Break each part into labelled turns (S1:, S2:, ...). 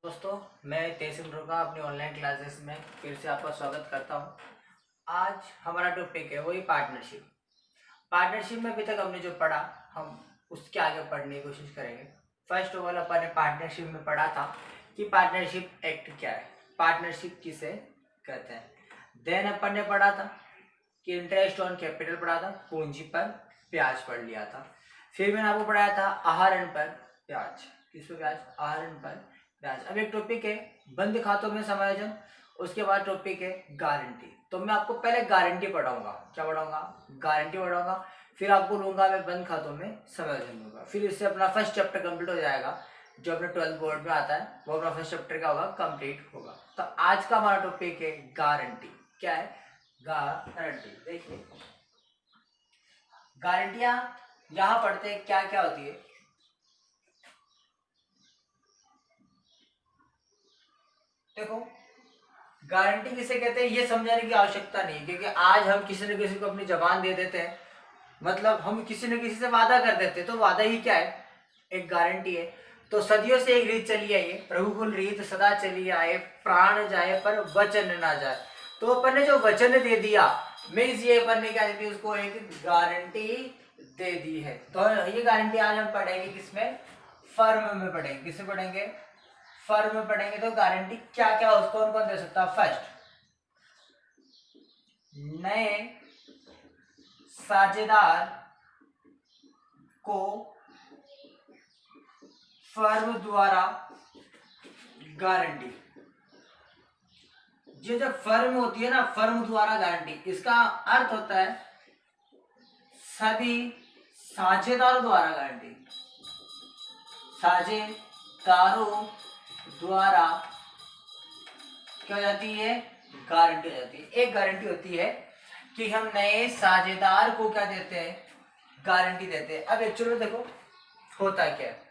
S1: दोस्तों, मैं तहसील रुका अपनी ऑनलाइन क्लासेस में फिर से आपका स्वागत करता हूं। आज हमारा टॉपिक है वही पार्टनरशिप। पार्टनरशिप में अभी तक हमने जो पढ़ा, हम उसके आगे पढ़ने की कोशिश करेंगे। फर्स्ट ऑफ ऑल अपन ने पार्टनरशिप में पढ़ा था कि पार्टनरशिप एक्ट क्या है, पार्टनरशिप किसे कहते हैं। देन अपन ने पढ़ा था कि इंटरेस्ट ऑन कैपिटल पढ़ा था, पूंजी पर ब्याज पढ़ लिया था। फिर मैंने आपको पढ़ाया था आहरण पर ब्याज। किस पर ब्याज? आहरण पर ब्याज। अब एक टॉपिक है बंद खातों में समायोजन, उसके बाद टॉपिक है गारंटी। तो मैं आपको पहले गारंटी पढ़ाऊंगा। क्या पढ़ाऊंगा? गारंटी पढ़ाऊंगा। फिर आपको लूंगा मैं बंद खातों में समायोजन लूंगा। फिर इससे अपना फर्स्ट चैप्टर कंप्लीट हो जाएगा। जो अपने 12th बोर्ड में आता है वो अपना फर्स्ट चैप्टर का होगा, कंप्लीट होगा। तो आज का हमारा टॉपिक है गारंटी। क्या है? गारंटी। देखिए, गारंटियां यहां पढ़ते हैं क्या क्या होती है। देखो, गारंटी किसे कहते हैं ये समझाने की आवश्यकता नहीं, क्योंकि आज हम किसी न किसी को अपनी जबान दे देते हैं, मतलब हम किसी न किसी से वादा कर देते हैं। तो वादा ही क्या है? एक गारंटी है। तो सदियों से एक रीत चली आई है, प्रभुकुल रीत सदा चली आए, प्राण जाए पर वचन ना जाए। तो अपन ने जो वचन दे दिया, मीन्स ये अपन ने क्या दी थी, उसको एक गारंटी दे दी है। तो ये गारंटी आज हम पढ़ेंगे किसमें? फर्म में पढ़ेंगे। किसमें पढ़ेंगे? फर्म में पढ़ेंगे। तो गारंटी क्या क्या, कौन कौन दे सकता है? फर्स्ट, नए साझेदार को फर्म द्वारा गारंटी। जो जब फर्म होती है ना, फर्म द्वारा गारंटी, इसका अर्थ होता है सभी साझेदारों द्वारा गारंटी। साझेदारों द्वारा क्या हो जाती है? गारंटी हो जाती है। एक गारंटी होती है कि हम नए साझेदार को क्या देते हैं? गारंटी देते हैं। अब एक्चुअली में देखो होता क्या है,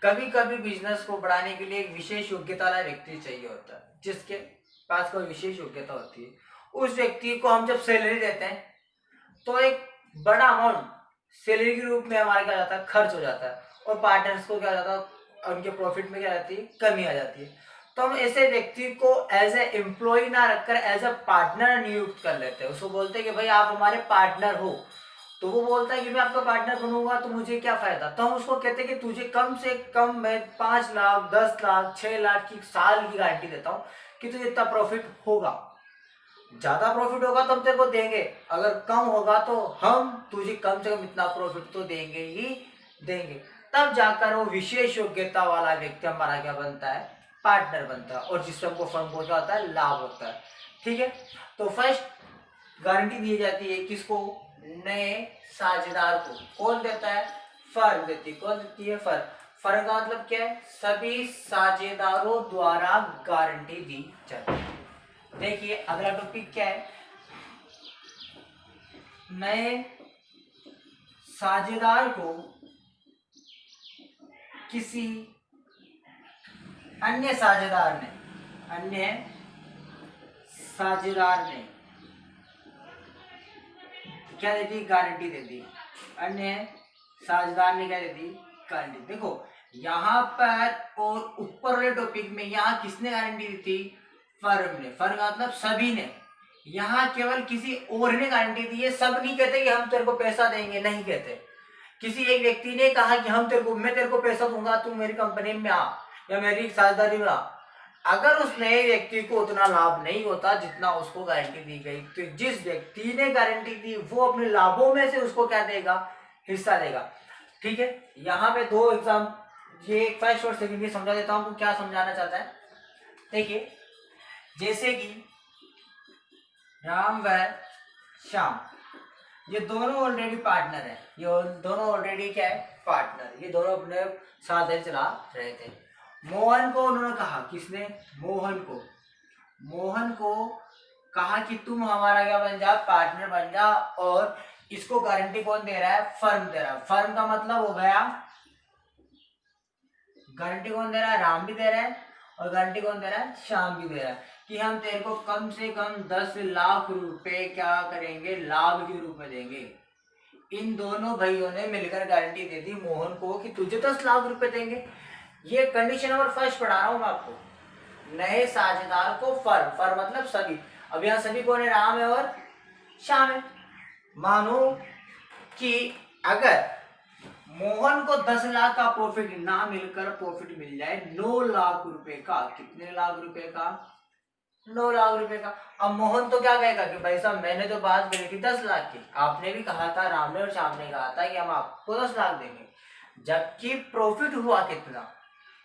S1: कभी कभी बिजनेस को बढ़ाने के लिए एक विशेष योग्यता वाला व्यक्ति चाहिए होता है, जिसके पास कोई विशेष योग्यता होती है। उस व्यक्ति को हम जब सैलरी देते हैं तो एक बड़ा अमाउंट सैलरी के रूप में हमारा क्या जाता है? खर्च हो जाता है। और पार्टनर्स को क्या जाता है? उनके प्रॉफिट में क्या जाती है? कमी आ जाती है। तो हम ऐसे व्यक्ति को एज ए एम्प्लॉय ना रखकर एज ए पार्टनर नियुक्त कर लेते हैं। उसको बोलते हैं कि भाई आप हमारे पार्टनर हो। तो वो बोलता है कि मैं आपका पार्टनर बनूंगा तो मुझे क्या फायदा। तो हम उसको कहते हैं कि तुझे कम से कम मैं 5 लाख, 10 लाख, 6 लाख की साल की गारंटी देता हूँ कि तुझे इतना प्रॉफिट होगा। ज्यादा प्रॉफिट होगा तो हम तेरे को देंगे, अगर कम होगा तो हम तुझे कम से कम इतना प्रॉफिट तो देंगे ही देंगे। तब जाकर वो विशेष योग्यता वाला व्यक्ति हमारा क्या बनता है? पार्टनर बनता है। और जिससे हमको फर्म को क्या होता है? लाभ होता है। ठीक है। तो फर्स्ट गारंटी दी जाती है किसको? नए साझेदार को। कौन देता है? फर्म देती है। कौन देती है? फर्म। फर्म का मतलब क्या है? सभी साझेदारों द्वारा गारंटी दी जाती है। देखिए अगला टॉपिक क्या है? नए साझेदार को किसी अन्य साझेदार ने क्या दे दी? गारंटी दे दी। अन्य साझेदार ने क्या दे दी? गारंटी। देखो यहां पर और ऊपर वाले टॉपिक में यहां किसने गारंटी दी थी? फर्म ने। फर्म का मतलब सभी ने। यहाँ केवल किसी और ने गारंटी दी है। सब नहीं कहते कि हम तेरे को पैसा देंगे, नहीं कहते। किसी एक व्यक्ति ने कहा कि मैं तेरे को पैसा दूंगा, तू मेरी कंपनी में आ या मेरी साझेदारी में आ। अगर उस नए व्यक्ति को उतना लाभ नहीं होता जितना उसको गारंटी दी गई, तो जिस व्यक्ति ने गारंटी दी वो अपने लाभों में से उसको क्या देगा? हिस्सा देगा। ठीक है। यहाँ पे दो एग्जाम, ये फर्स्ट और सेकंड, ये समझा देता हूँ क्या समझाना चाहता है। देखिए, जैसे कि राम व श्याम, ये दोनों ऑलरेडी पार्टनर है। ये दोनों ऑलरेडी क्या है? पार्टनर। ये दोनों अपने साथ चला रहे थे। मोहन को उन्होंने कहा, किसने? मोहन को कहा कि तुम हमारा क्या बन जा? पार्टनर बन जा। और इसको गारंटी कौन दे रहा है? फर्म दे रहा है। फर्म का मतलब हो गया, गारंटी कौन दे रहा है? राम भी दे रहा है और गारंटी कौन दे रहा है? श्याम भी दे रहा है कि हम तेरे को कम से कम 10 लाख रुपए क्या करेंगे? लाभ के रूप में देंगे। इन दोनों भाइयों ने मिलकर गारंटी दे दी मोहन को कि तुझे 10 लाख रुपए देंगे। ये कंडीशन नंबर फर्स्ट पढ़ा रहा हूं मैं आपको। नए साझेदार को फर्म, फर्म मतलब सभी। अब यहाँ सभी कौन है? राम है और श्याम है। मानो कि अगर मोहन को 10 लाख का प्रॉफिट ना मिलकर प्रॉफिट मिल जाए 9 लाख रुपए का। कितने लाख रुपए का? 9 लाख रुपए का। अब मोहन तो क्या कहेगा कि भाई साहब मैंने तो बात करी थी 10 लाख की, आपने भी कहा था, राम ने और श्याम ने कहा था कि हम आपको 10 लाख देंगे, जबकि प्रॉफिट हुआ कितना?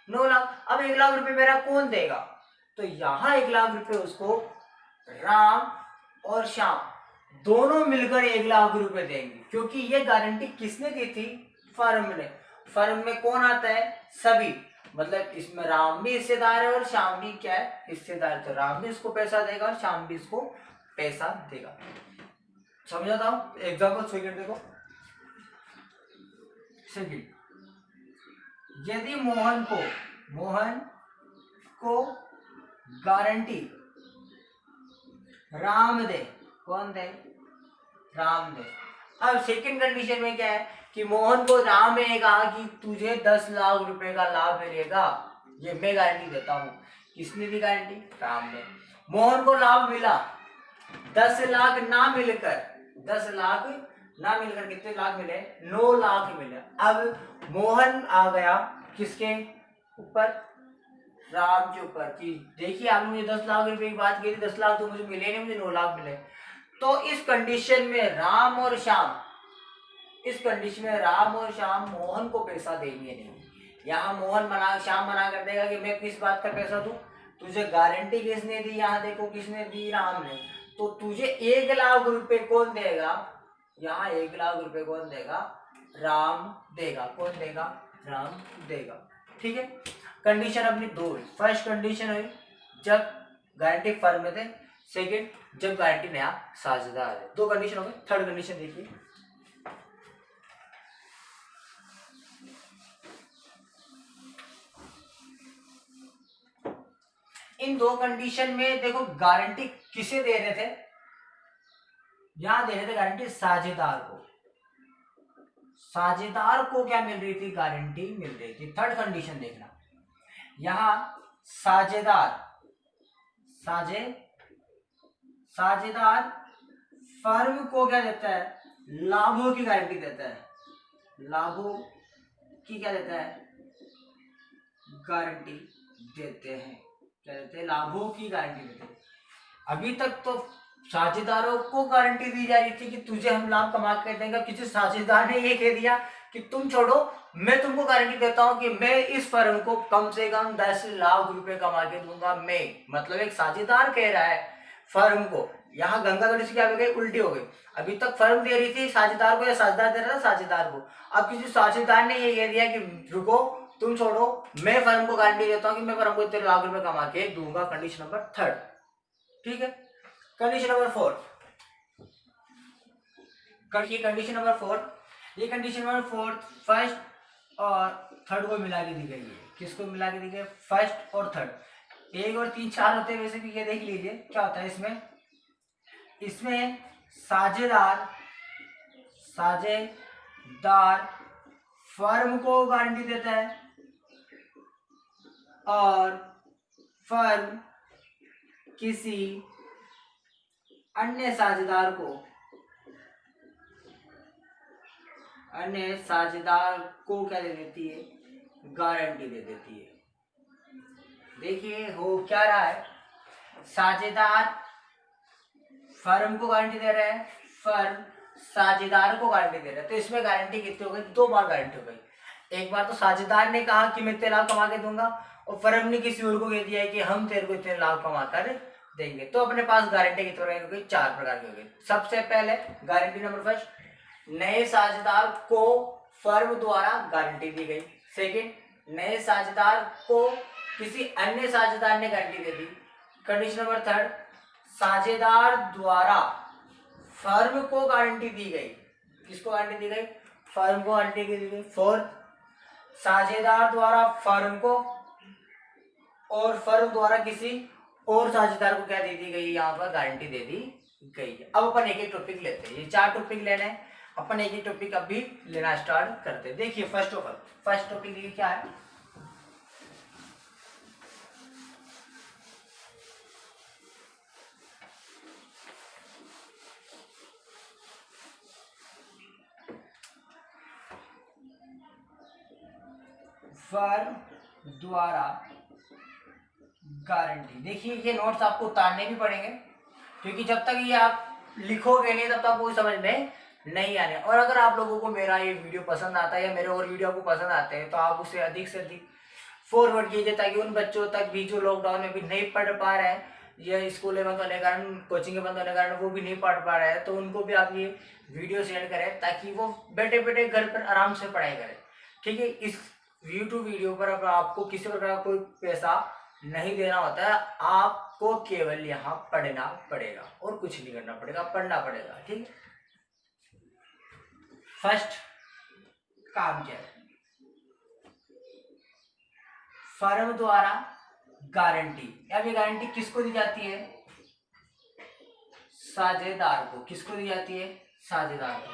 S1: 9 लाख। अब 1 लाख रुपए मेरा कौन देगा? तो यहाँ 1 लाख रुपए उसको राम और श्याम दोनों मिलकर 1 लाख रुपए देंगे, क्योंकि ये गारंटी किसने दी थी? फर्म ने। फर्म में कौन आता है? सभी। मतलब इसमें राम भी हिस्सेदार है और श्याम भी क्या है? हिस्सेदार। तो राम भी इसको पैसा देगा और श्याम भी इसको पैसा देगा। समझाता हूं एग्जाम्पल। सेकंड देखो। सेकंड, यदि मोहन को गारंटी राम दे। कौन दे? राम दे। अब सेकंड कंडीशन में क्या है कि मोहन को राम ने कहा कि तुझे 10 लाख रुपए का लाभ मिलेगा, ये मैं गारंटी देता हूं। किसने दी गारंटी? राम ने। मोहन को लाभ मिला 10 लाख ना मिलकर, 10 लाख ना मिलकर कितने लाख मिले? 9 लाख मिले। अब मोहन आ गया किसके ऊपर? राम के ऊपर कि देखिए आपने मुझे 10 लाख रुपए की बात की थी, 10 लाख तो मुझे मिले नहीं, मुझे 9 लाख मिले। तो इस कंडीशन में राम और श्याम मोहन को पैसा देंगे नहीं। यहाँ श्याम मना कर देगा कि मैं किस बात का पैसा दूं? तुझे गारंटी किसने दी? यहाँ देखो किसने दी? राम ने। तो तुझे 1 लाख रुपए कौन देगा? यहाँ 1 लाख रुपए कौन देगा? राम देगा। कौन देगा? राम देगा। ठीक है। कंडीशन अपनी दो है। फर्स्ट कंडीशन है जब गारंटी फर्म में थे, सेकंड जब गारंटी नया साझेदार है। 2 कंडीशन हो गई। थर्ड कंडीशन देखिए। इन 2 कंडीशन में देखो गारंटी किसे दे रहे थे? यहां दे रहे थे गारंटी साझेदार को। साझेदार को क्या मिल रही थी? गारंटी मिल रही थी। थर्ड कंडीशन देखना, यहां साझेदार फर्म को क्या देता है? लाभों की गारंटी देता है। लाभों की क्या देता है? गारंटी देते हैं। क्या देते हैं? लाभों की गारंटी देते हैं। अभी तक तो साझेदारों को गारंटी दी जा रही थी कि तुझे हम लाभ कमा कर देंगे। किसी साझेदार ने ये कह दिया कि तुम छोड़ो, मैं तुमको गारंटी देता हूं कि मैं इस फर्म को कम से कम 10 लाख रुपए कमा के दूंगा। मैं मतलब एक साझेदार कह रहा है फर्म को। यहाँ गंगा थोड़ी सी क्या हो गई? उल्टी हो गई। अभी तक फर्म दे रही थी साझेदार को या साझेदार दे रहा था साझेदार को। अब किसी साझेदार ने ये कह दिया कि रुको, तुम छोड़ो, मैं फर्म को गारंटी देता हूं कि मैं फर्म को इतने लाख रुपए कमा के दूंगा। Condition number 3। ठीक है। Condition number 4। ये कंडीशन नंबर 4, ये कंडीशन नंबर 4 फर्स्ट और थर्ड को मिला के दी गई है। किसको मिला के दी गई? फर्स्ट और थर्ड। 1 और 3 4 होते हैं वैसे भी। ये देख लीजिए क्या होता है इसमें साझेदार फर्म को गारंटी देता है और फर्म किसी अन्य साझेदार को क्या दे देती है? गारंटी दे देती है। देखिए हो क्या रहा है, साझेदार फर्म को गारंटी दे रहा है, फर्म साझेदार को गारंटी दे रहा है। तो इसमें गारंटी कितनी हो गई? 2 बार गारंटी हो गई। एक बार तो साझेदार ने कहा कि मैं इतने लाख कमा के दूंगा और फर्म ने किसी और को कह दिया है कि हम तेरे को इतने लाख कमा कर देंगे। तो अपने पास गारंटी कितने प्रकार की हो गई? 4 प्रकार की हो गई। सबसे पहले गारंटी नंबर फर्स्ट, नए साझेदार को फर्म द्वारा गारंटी दी गई। सेकंड, नए साझेदार को किसी अन्य साझेदार ने गारंटी दे दी। कंडीशन नंबर 3, साझेदार द्वारा फर्म को गारंटी दी गई। किसको गारंटी दी गई? फर्म को गारंटी दी गई। 4, साझेदार द्वारा फर्म को और फर्म द्वारा किसी और साझेदार को क्या दे दी गई? यहाँ पर गारंटी दे दी गई है। अब अपन एक एक टॉपिक लेते हैं। ये 4 टॉपिक लेने हैं, अपन एक एक टॉपिक अभी लेना स्टार्ट करते हैं। देखिए फर्स्ट टॉपिक देखिए क्या है। फर्म द्वारा गारंटी। देखिए ये नोट्स आपको उतारने भी पड़ेंगे, क्योंकि जब तक ये आप लिखोगे नहीं तब तक आपको समझ में नहीं आने। और अगर आप लोगों को मेरा ये वीडियो पसंद आता है या मेरे और वीडियो आपको पसंद आते हैं तो आप उसे अधिक से अधिक फॉरवर्ड कीजिए, ताकि उन बच्चों तक भी जो लॉकडाउन में भी नहीं पढ़ पा रहे हैं या स्कूल बंद होने के कारण, कोचिंग बंद होने के कारण वो भी नहीं पढ़ पा रहे हैं, तो उनको भी आप ये वीडियो शेयर करें ताकि वो बैठे बैठे घर पर आराम से पढ़ाई करें। ठीक है, इस यूट्यूब वीडियो पर अब आपको किसी प्रकार का कोई पैसा नहीं देना होता है, आपको केवल यहाँ पढ़ना पड़ेगा और कुछ नहीं करना पड़ेगा, पढ़ना पड़ेगा। ठीक है, फर्स्ट काम क्या है, फर्म द्वारा गारंटी। अब ये गारंटी किसको दी जाती है, साझेदार को। किसको दी जाती है, साझेदार को।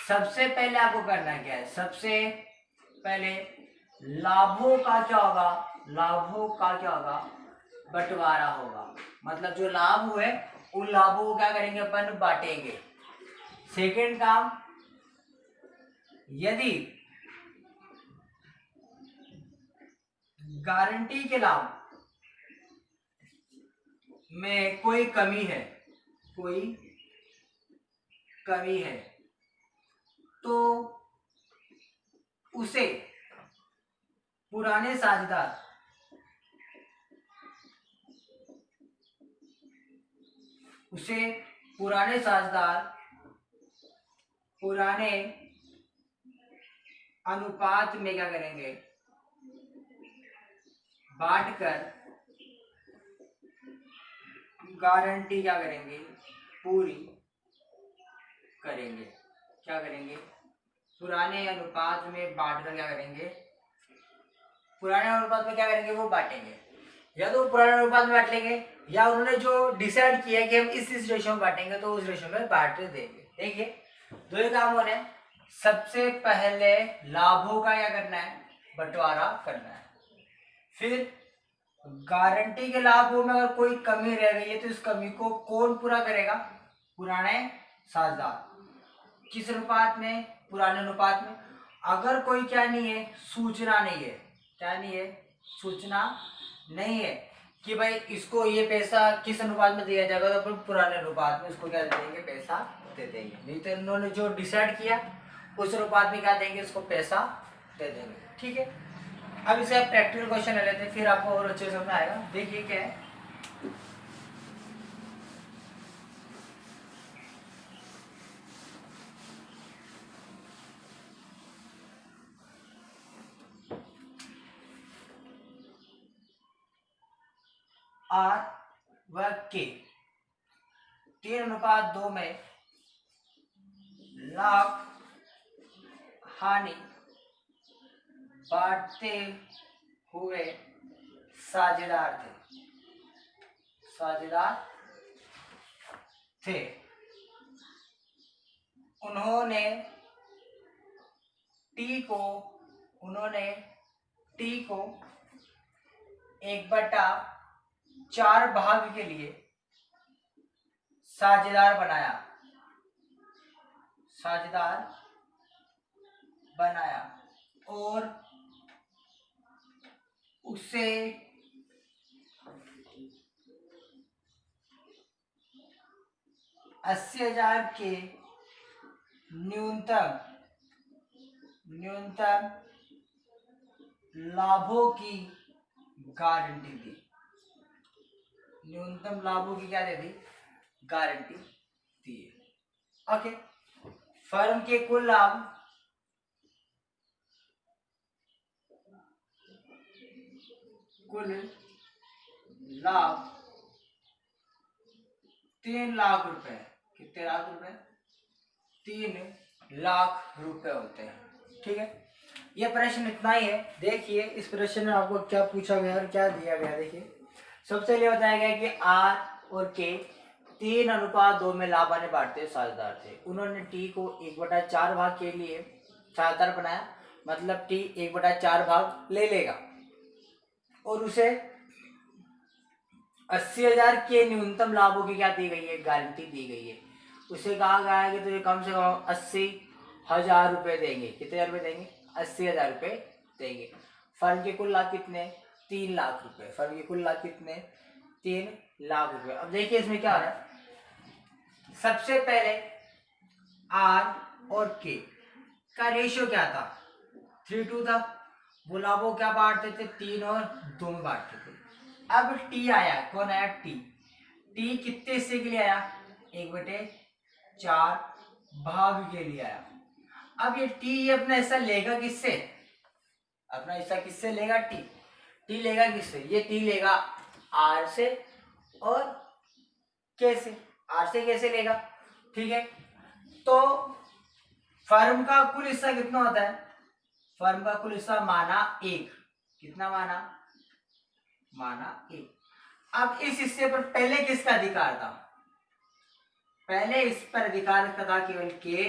S1: सबसे पहले आपको करना क्या है, सबसे पहले लाभों का क्या होगा, लाभों का क्या होगा, बंटवारा होगा। मतलब जो लाभ हुए उन लाभों को क्या करेंगे, अपन बांटेंगे। सेकेंड काम, यदि गारंटी के लाभ में कोई कमी है, कोई कमी है, तो उसे पुराने साझेदार पुराने अनुपात में क्या करेंगे, बांटकर गारंटी क्या करेंगे, पूरी करेंगे। क्या करेंगे, पुराने अनुपात में बांटकर क्या करेंगे, पुराने अनुपात में क्या करेंगे, वो बांटेंगे। या तो पुराने अनुपात में बांट लेंगे, या उन्होंने जो डिसाइड किया कि हम इस रेशियो में बांटेंगे तो उस रेशियो में बांट देंगे। देखिए दो ही काम होने, सबसे पहले लाभों का क्या करना है, बंटवारा करना है। फिर गारंटी के लाभों में अगर कोई कमी रह गई है तो इस कमी को कौन पूरा करेगा, पुराने साझेदार। किस अनुपात में, पुराने अनुपात में। अगर कोई क्या नहीं है, सूचना नहीं है, क्या नहीं है, सूचना नहीं है कि भाई इसको ये पैसा किस अनुपात में दिया जाएगा, तो अपन पुराने अनुपात में इसको क्या दे देंगे, पैसा दे देंगे। नहीं तो इन्होंने जो डिसाइड किया उस अनुपात में क्या देंगे, इसको पैसा दे देंगे। ठीक है, अब इसे आप प्रैक्टिकल क्वेश्चन ले लेते हैं, फिर आपको और अच्छे समझ में आएगा। देखिए क्या है, आर व के 3:2 में लाभ हानि बांटते हुए साझेदार थे। उन्होंने टी को 1/4 भाग के लिए साझेदार बनाया और उसे 80,000 के न्यूनतम लाभों की गारंटी दी। न्यूनतम लाभों की क्या दे दी, गारंटी दी। ओके, फर्म के कुल लाभ $3 लाख रुपए। कितने लाख रुपए, 3 लाख रुपए होते हैं। ठीक है, ये प्रश्न इतना ही है। देखिए इस प्रश्न में आपको क्या पूछा गया और क्या दिया गया। देखिए सबसे पहले बताया गया कि आर और के 3:2 में लाभ आने बांटते साझेदार थे। उन्होंने टी को 1/4 भाग के लिए साझेदार बनाया, मतलब टी 1/4 भाग ले लेगा और उसे 80,000 के न्यूनतम लाभों की क्या दी गई है, गारंटी दी गई है। उसे कहा गया है कि तो ये कम से कम 80,000 रुपए देंगे। कितने हजार रुपए देंगे, 80,000 रुपए देंगे। फर्म के कुल लाभ कितने, 3 लाख रुपए। फर्म के कुल लाभ कितने, 3 लाख रुपए। अब देखिए इसमें क्या हो रहा है, सबसे पहले आर और के का रेशियो क्या था, 3:2 था। वो लाभों क्या बांटते थे, 3 और 2 में बांटते थे। अब टी आया, कौन आया, टी। टी कितने हिस्से के लिए आया, 1/4 भाग के लिए आया। अब ये टी अपना हिस्सा लेगा किससे, अपना हिस्सा किससे लेगा, टी। टी लेगा किससे, ये टी लेगा आर से और के से। आर से कैसे लेगा, ठीक है। तो फर्म का कुल हिस्सा कितना होता है, फर्म का कुल हिस्सा माना 1, कितना माना, माना 1। अब इस हिस्से पर पहले किसका अधिकार था, पहले इस पर अधिकार था केवल के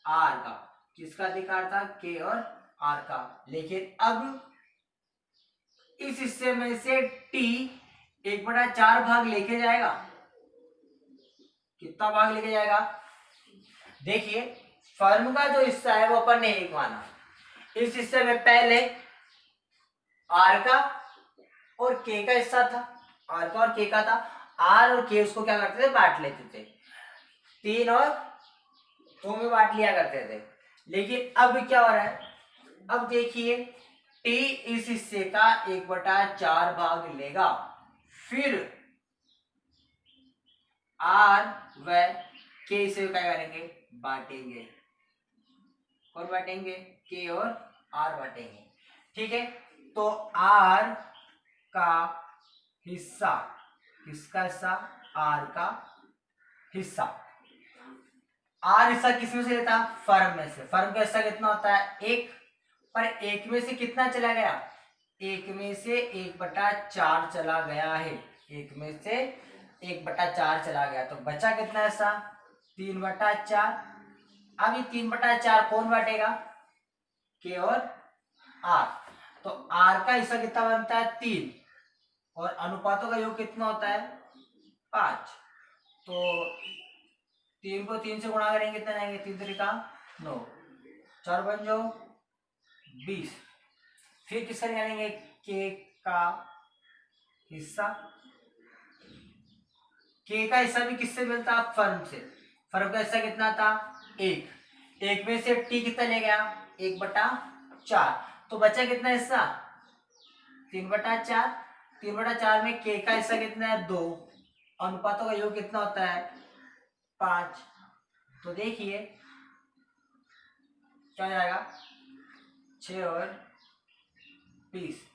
S1: आर का। किसका अधिकार था, के और आर का। लेकिन अब इस हिस्से में से टी 1/4 भाग लेके जाएगा। कितना भाग लेके जाएगा, देखिए फर्म का जो हिस्सा है वो अपन ने 1 माना। इस हिस्से में पहले आर का और के का हिस्सा था, आर का और के का था। आर और के उसको क्या करते थे, बांट लेते थे, 3 और 2 में बांट लिया करते थे। लेकिन अब क्या हो रहा है, अब देखिए टी इस हिस्से का 1/4 भाग लेगा, फिर आर व के इसे क्या करेंगे, बांटेंगे। और बांटेंगे, के और आर बांटेंगे, ठीक है। तो आर का हिस्सा, किसका हिस्सा, आर का हिस्सा। आर हिस्सा किसमें से लेता, फर्म में से। फर्म का हिस्सा कितना होता है, 1, पर 1 में से कितना चला गया, 1 में से 1/4 चला गया है। 1 में से 1/4 चला गया, तो बचा कितना हिस्सा, 3/4। अब ये 3/4 कौन बांटेगा, के और आर। तो आर का हिस्सा कितना बनता है, 3, और अनुपातों का योग कितना होता है, 5। तो 3 को 3 से गुणा करेंगे कितना जाएंगे, 3 3 9, 4 बन जाओ 20। फिर किसका निकालेंगे, के का हिस्सा। के का हिस्सा भी किससे मिलता, फर्म से। फर्म का हिस्सा कितना था, 1। 1 में से टी कितना ले गया, 1/4। तो बचा कितना हिस्सा, 3/4। 3/4 में के का हिस्सा कितना है, 2। अनुपातों का योग कितना होता है, 5। तो देखिए क्या हो जाएगा, 6 और 20।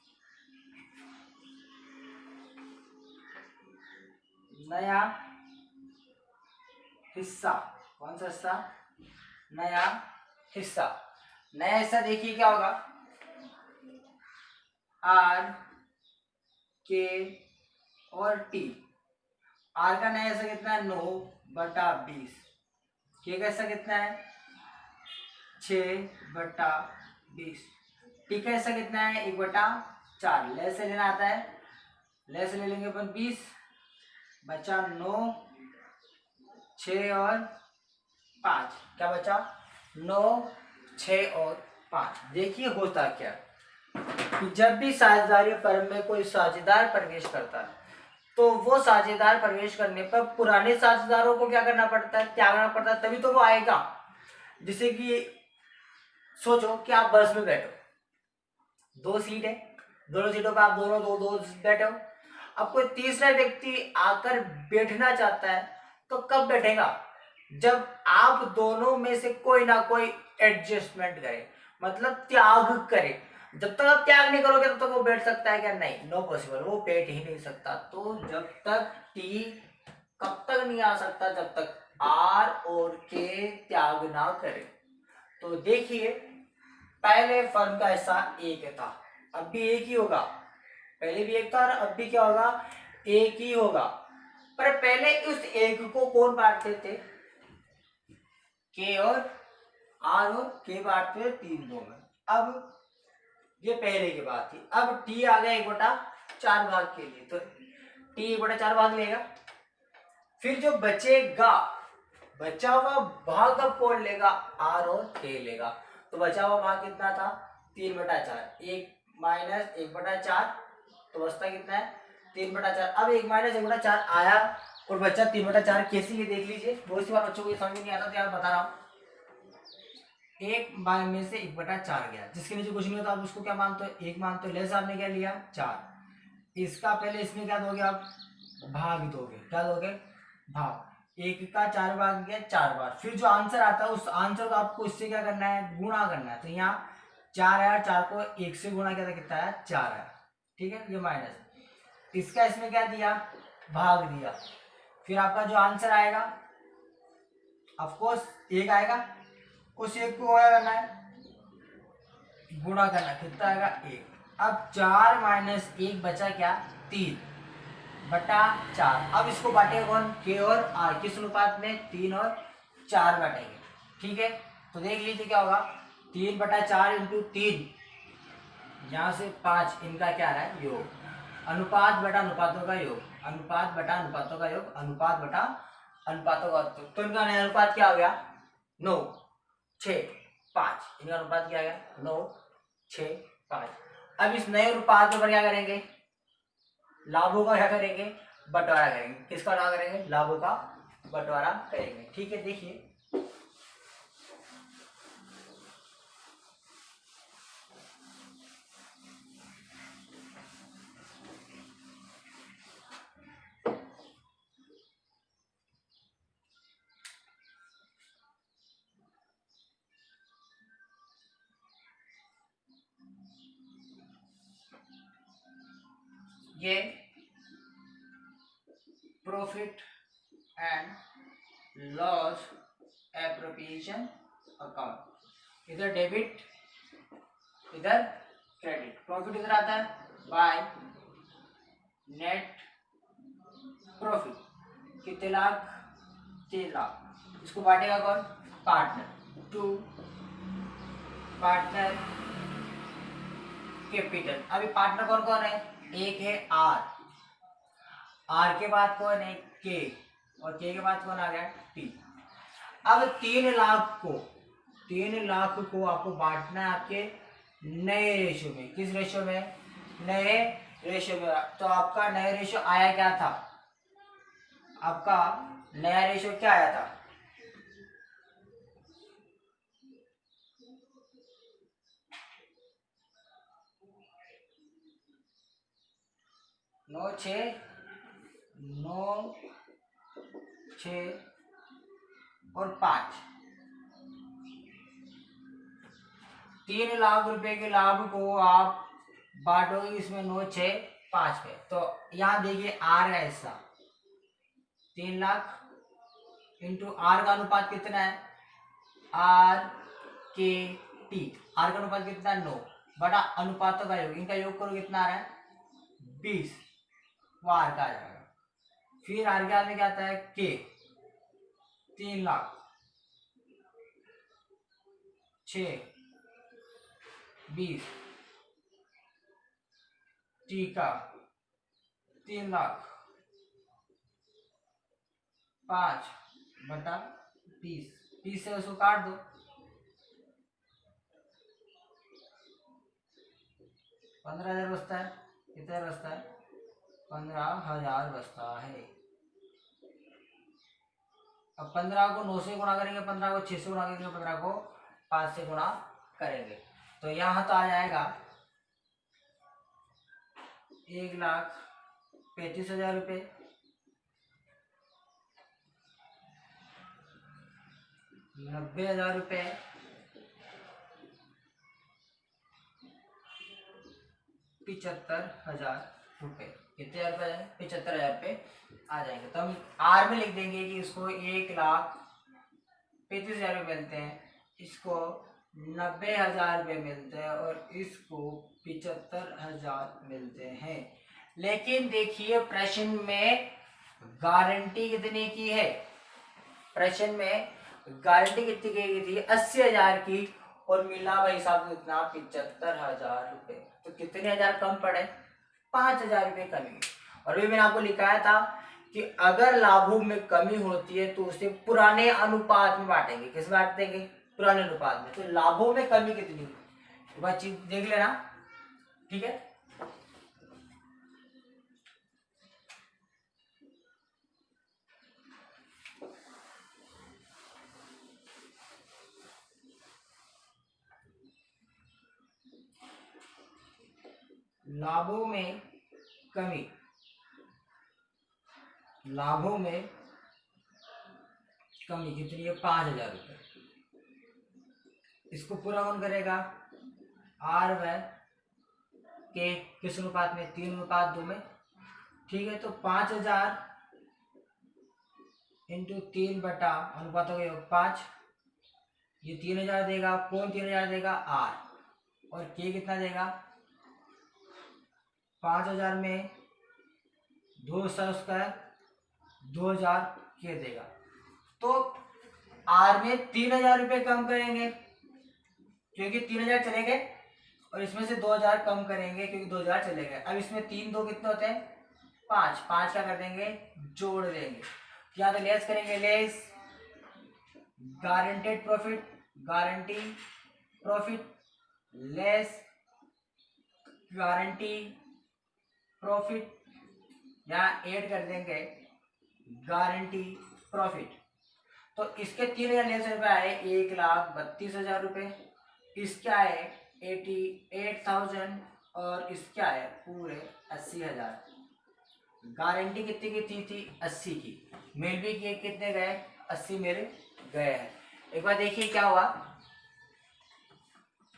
S1: नया हिस्सा, कौन सा हिस्सा, नया हिस्सा। नया हिस्सा देखिए क्या होगा, आर के और टी। आर का नया हिस्सा कितना है, 9/20। के का हिस्सा कितना है, 6/20। टी का हिस्सा कितना है, 1/4। ले से लेना आता है, ले से ले लेंगे अपन 20, बचा 9, 6 और 5। क्या बचा, 9, 6 और 5। देखिए होता क्या कि जब भी साझेदारी फर्म में कोई साझेदार प्रवेश करता है, तो वो साझेदार प्रवेश करने पर पुराने साझेदारों को क्या करना पड़ता है, त्यागना पड़ता है, तभी तो वो आएगा। जैसे कि सोचो कि आप बस में बैठो, 2 सीट है, दोनों सीटों पर आप दोनों दो दो बैठे हो। अब कोई तीसरा व्यक्ति आकर बैठना चाहता है, तो कब बैठेगा, जब आप दोनों में से कोई ना कोई एडजस्टमेंट करे, मतलब त्याग करे। जब तक आप त्याग नहीं करोगे तब तक वो बैठ सकता है क्या, नहीं, नो पॉसिबल, वो बैठ ही नहीं सकता। तो जब तक टी कब तक नहीं आ सकता, जब तक आर और के त्याग ना करे। तो देखिए पहले फर्म का हिस्सा 1 था, अब भी 1 ही होगा, पहले भी 1 था और अब भी क्या होगा, 1 ही होगा। पर पहले उस 1 को कौन बांटते थे, के और आर, और के बांटते थे 3-2 में। अब ये पहले की बात थी। अब टी आ गया 1/4 भाग के लिए, तो टी 1/4 भाग लेगा। फिर जो बचेगा, बचा हुआ भाग अब कौन लेगा, आर और के लेगा। तो बचा हुआ भाग कितना था, 3/4। एक माइनस 1/4, तो बचता कितना है 3/4। अब 1 माइनस 1/4 आया और बच्चा 3/4 कैसे, ये देख लीजिए। बहुत सी बार बच्चों को ये समझ नहीं आता, तो यार बता रहा हूँ। 1 में से 1/4 गया, जिसके नीचे कुछ नहीं होता आप उसको क्या मानते हो, 1 मानते हो। लेस आपने क्या लिया 4, इसका पहले इसमें क्या दोगे आप, भाग दोगे। क्या दोगे, भाग। 1 का 4 भाग गया 4 बार। फिर जो आंसर आता है उस आंसर को आपको इससे क्या करना है, गुणा करना है। तो यहाँ 4 आया, 4 को 1 से गुणा किया था, कितना आया 4 आया। ठीक है, ये माइनस, इसका इसमें क्या दिया, भाग दिया। फिर आपका जो आंसर आएगा ऑफकोर्स 1 आएगा, उस 1 को क्या करना है, गुणा करना, कितना आएगा 1। अब 4 माइनस 1 बचा क्या, 3/4। अब इसको बांटेगा कौन, के और आर, किस अनुपात में, 3 और 4 बांटेंगे। ठीक है, तो देख लीजिए क्या होगा, 3/4 इंटू 3, यहाँ से 5, इनका क्या आ रहा है, योग। अनुपात बटा अनुपातों का योग, अनुपात बटा अनुपातों का योग, अनुपात बटा अनुपातों का योग। तो इनका नया अनुपात क्या हो गया, 9, 6, 5। इनका अनुपात क्या आ गया, 9, 6, 5। अब इस नए अनुपात पर क्या करेंगे, लाभों का क्या करेंगे, बंटवारा करेंगे। किसका बंटवारा करेंगे, लाभों का बंटवारा करेंगे। ठीक है, देखिए ये profit and loss appropriation account, इधर डेबिट इधर क्रेडिट। प्रॉफिट इधर आता है बाय नेट प्रॉफिट, कितने लाख, 3 लाख। इसको बांटेगा कौन, पार्टनर, टू पार्टनर कैपिटल। अभी पार्टनर कौन कौन है, एक है आर, आर के बाद कौन है के, और के बाद कौन आ गया टी। अब 3 लाख को आपको बांटना है आपके नए रेशियो में। किस रेशियो में, नए रेशियो में। तो आपका नया रेशियो आया क्या था, आपका नया रेशियो क्या आया था, 9, 6 और 5। 3 लाख रुपए के लाभ को आप बांटोगे इसमें 9, 6, 5 पे। तो यहाँ देखिए आर का हिस्सा 3 लाख इंटू आर का अनुपात कितना है, आर के टी। आर का अनुपात कितना है 9, बड़ा अनुपातों का योग, इनका योग करो कितना आ रहा है 20, वो आर का आ जाएगा। फिर आर के बाद में क्या आता है के, 3 लाख 6, 20, टी का 3 लाख 5/20, 20 से उसको काट दो, 15,000 बचता है। कितना बचता है, 15,000 बचता है। अब 15 को 9 से गुणा करेंगे, 15 को 6 से गुणा करेंगे, 15 को 5 से गुणा करेंगे, तो यहाँ तो आ जाएगा 1,35,000 रुपये। 90,000 रुपये, 75,000 रुपये। कितने हजार रुपये, 75,000 रुपये आ जाएंगे। तो हम आर में लिख देंगे कि इसको 1,35,000 रुपये मिलते हैं, इसको 90,000 रुपये मिलते हैं, और इसको 75,000 मिलते हैं। लेकिन देखिए प्रश्न में गारंटी कितने की है, प्रश्न में गारंटी कितनी की गई थी, 80,000 की, और मिला भाई साहब कितना 75,000 रुपये। तो कितने हजार कम पड़े, 5,000 रुपये कमी। और भी मैंने आपको लिखाया था कि अगर लाभों में कमी होती है तो उसे पुराने अनुपात में बांटेंगे। किस में बांटेंगे, पुराने अनुपात में। तो लाभों में कमी कितनी, बच्ची देख लेना, ठीक है। लाभों में कमी, लाभों में कमी कितनी है? 5,000 रुपये। इसको पूरा कौन करेगा? आर व के किस अनुपात में? 3:2 में। ठीक है, तो 5,000 इंटू 3 बटा अनुपात हो गया 5। ये 3,000 देगा। कौन 3,000 देगा? आर। और के कितना देगा? 5,000 में 2 2,000 के देगा। तो आर में 3,000 रुपये कम करेंगे क्योंकि 3,000 चले गए, और इसमें से 2,000 कम करेंगे क्योंकि 2,000 चले गए। अब इसमें 3 2 कितने होते हैं? 5। 5 क्या कर देंगे? जोड़ देंगे। यहाँ तो लेस करेंगे, less guaranteed profit, guarantee profit, less guarantee profit, यहाँ ऐड कर देंगे गारंटी प्रॉफिट। तो इसके 3,000 लेस रुपये आए 1,32,000 रुपये। इसके आए 88,000 और इसके आए पूरे 80,000। गारंटी कितनी की थी? 80 की। मिल भी किए कितने गए? 80 मिल गए हैं। एक बार देखिए क्या हुआ।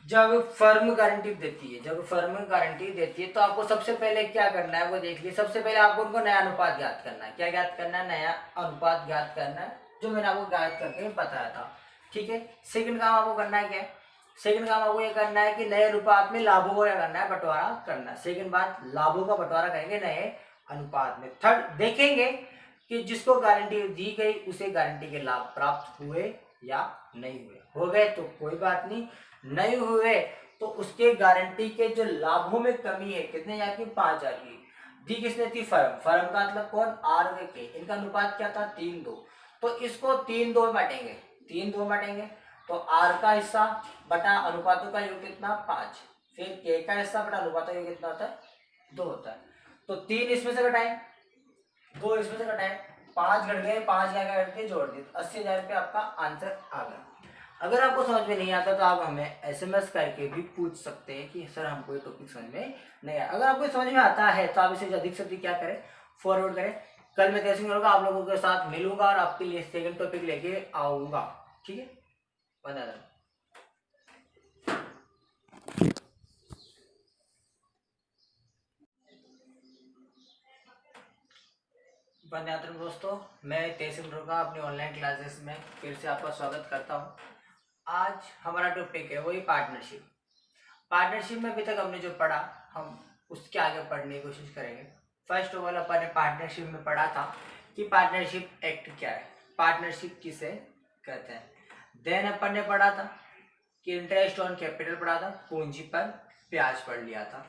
S1: जब फर्म गारंटी देती है, जब फर्म गारंटी देती है तो आपको सबसे पहले क्या करना है वो देख लीजिए। सबसे पहले आपको उनको नया अनुपात ज्ञात करना है। क्या ज्ञात करना है? नया अनुपात ज्ञात करना है, जो मैंने आपको ज्ञात करके बताया था। ठीक है। सेकंड काम आपको करना है क्या? सेकंड काम आपको ये करना है कि नए अनुपात में लाभों को क्या करना है? बंटवारा करना है। सेकंड बात, लाभों का बंटवारा करेंगे नए अनुपात में। थर्ड देखेंगे कि जिसको गारंटी दी गई उसे गारंटी के लाभ प्राप्त हुए या नहीं हुए। हो गए तो कोई बात नहीं, नहीं हुए तो उसके गारंटी के जो लाभों में कमी है कितने हजार की? 5,000 की। दी किसने थी? फर्म। फर्म का मतलब कौन? आर व के। इनका अनुपात क्या था? 3:2। तो इसको 3:2 बांटेंगे, 3:2 बांटेंगे। तो आर का हिस्सा बटा अनुपातों का योग कितना? 5। फिर के का हिस्सा बटा अनुपातों का योग कितना होता है? 2 होता है। तो 3 इसमें से घटाए, 2 इसमें से घटाए, 5 घट गए, 5 क्या करके जोड़ दिए, 80,000 रुपये आपका आंसर आ गया। अगर आपको समझ में नहीं आता तो आप हमें एसएमएस करके भी पूछ सकते हैं कि सर हमको ये टॉपिक समझ में नहीं आया। अगर आपको समझ में आता है तो आप इसे अधिक से अधिक क्या करें? फॉरवर्ड करें। कल मैं कैसे करूँगा? आप लोगों के साथ मिलूंगा और आपके लिए सेकंड टॉपिक लेके आऊंगा। ठीक है, बता दें। वंदे दोस्तों, मैं तेज का अपनी ऑनलाइन क्लासेस में फिर से आपका स्वागत करता हूँ। आज हमारा टॉपिक है वही पार्टनरशिप। पार्टनरशिप में अभी तक हमने जो पढ़ा हम उसके आगे पढ़ने की कोशिश करेंगे। फर्स्ट ऑफ ऑल अपन ने पार्टनरशिप में पढ़ा था कि पार्टनरशिप एक्ट क्या है, पार्टनरशिप किसे कहते हैं। देन अपन ने पढ़ा था कि इंटरेस्ट ऑन कैपिटल पढ़ा था, पूंजी पर ब्याज पढ़ लिया था।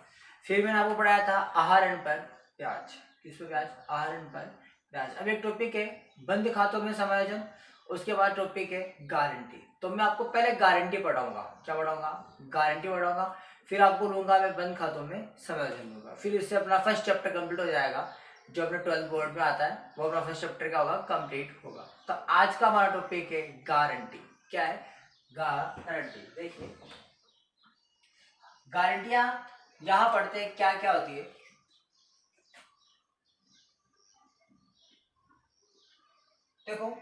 S1: फिर मैंने आपको पढ़ाया था आहरण पर ब्याज। किस पर ब्याज? आहरण पर ब्याज। अब एक टॉपिक है बंद खातों में समायोजन, उसके बाद टॉपिक है गारंटी। तो मैं आपको पहले गारंटी पढ़ाऊंगा। क्या पढ़ाऊंगा? गारंटी पढ़ाऊंगा। फिर आपको लूंगा मैं बंद खातों में समायोजन लूंगा। फिर इससे अपना फर्स्ट चैप्टर कंप्लीट हो जाएगा। जो अपने 12th बोर्ड में आता है वो अपना फर्स्ट चैप्टर क्या होगा? कंप्लीट होगा। तो आज का हमारा टॉपिक है गारंटी। क्या है? गारंटी। देखिए गारंटियां यहां पढ़ते हैं क्या क्या होती है। देखो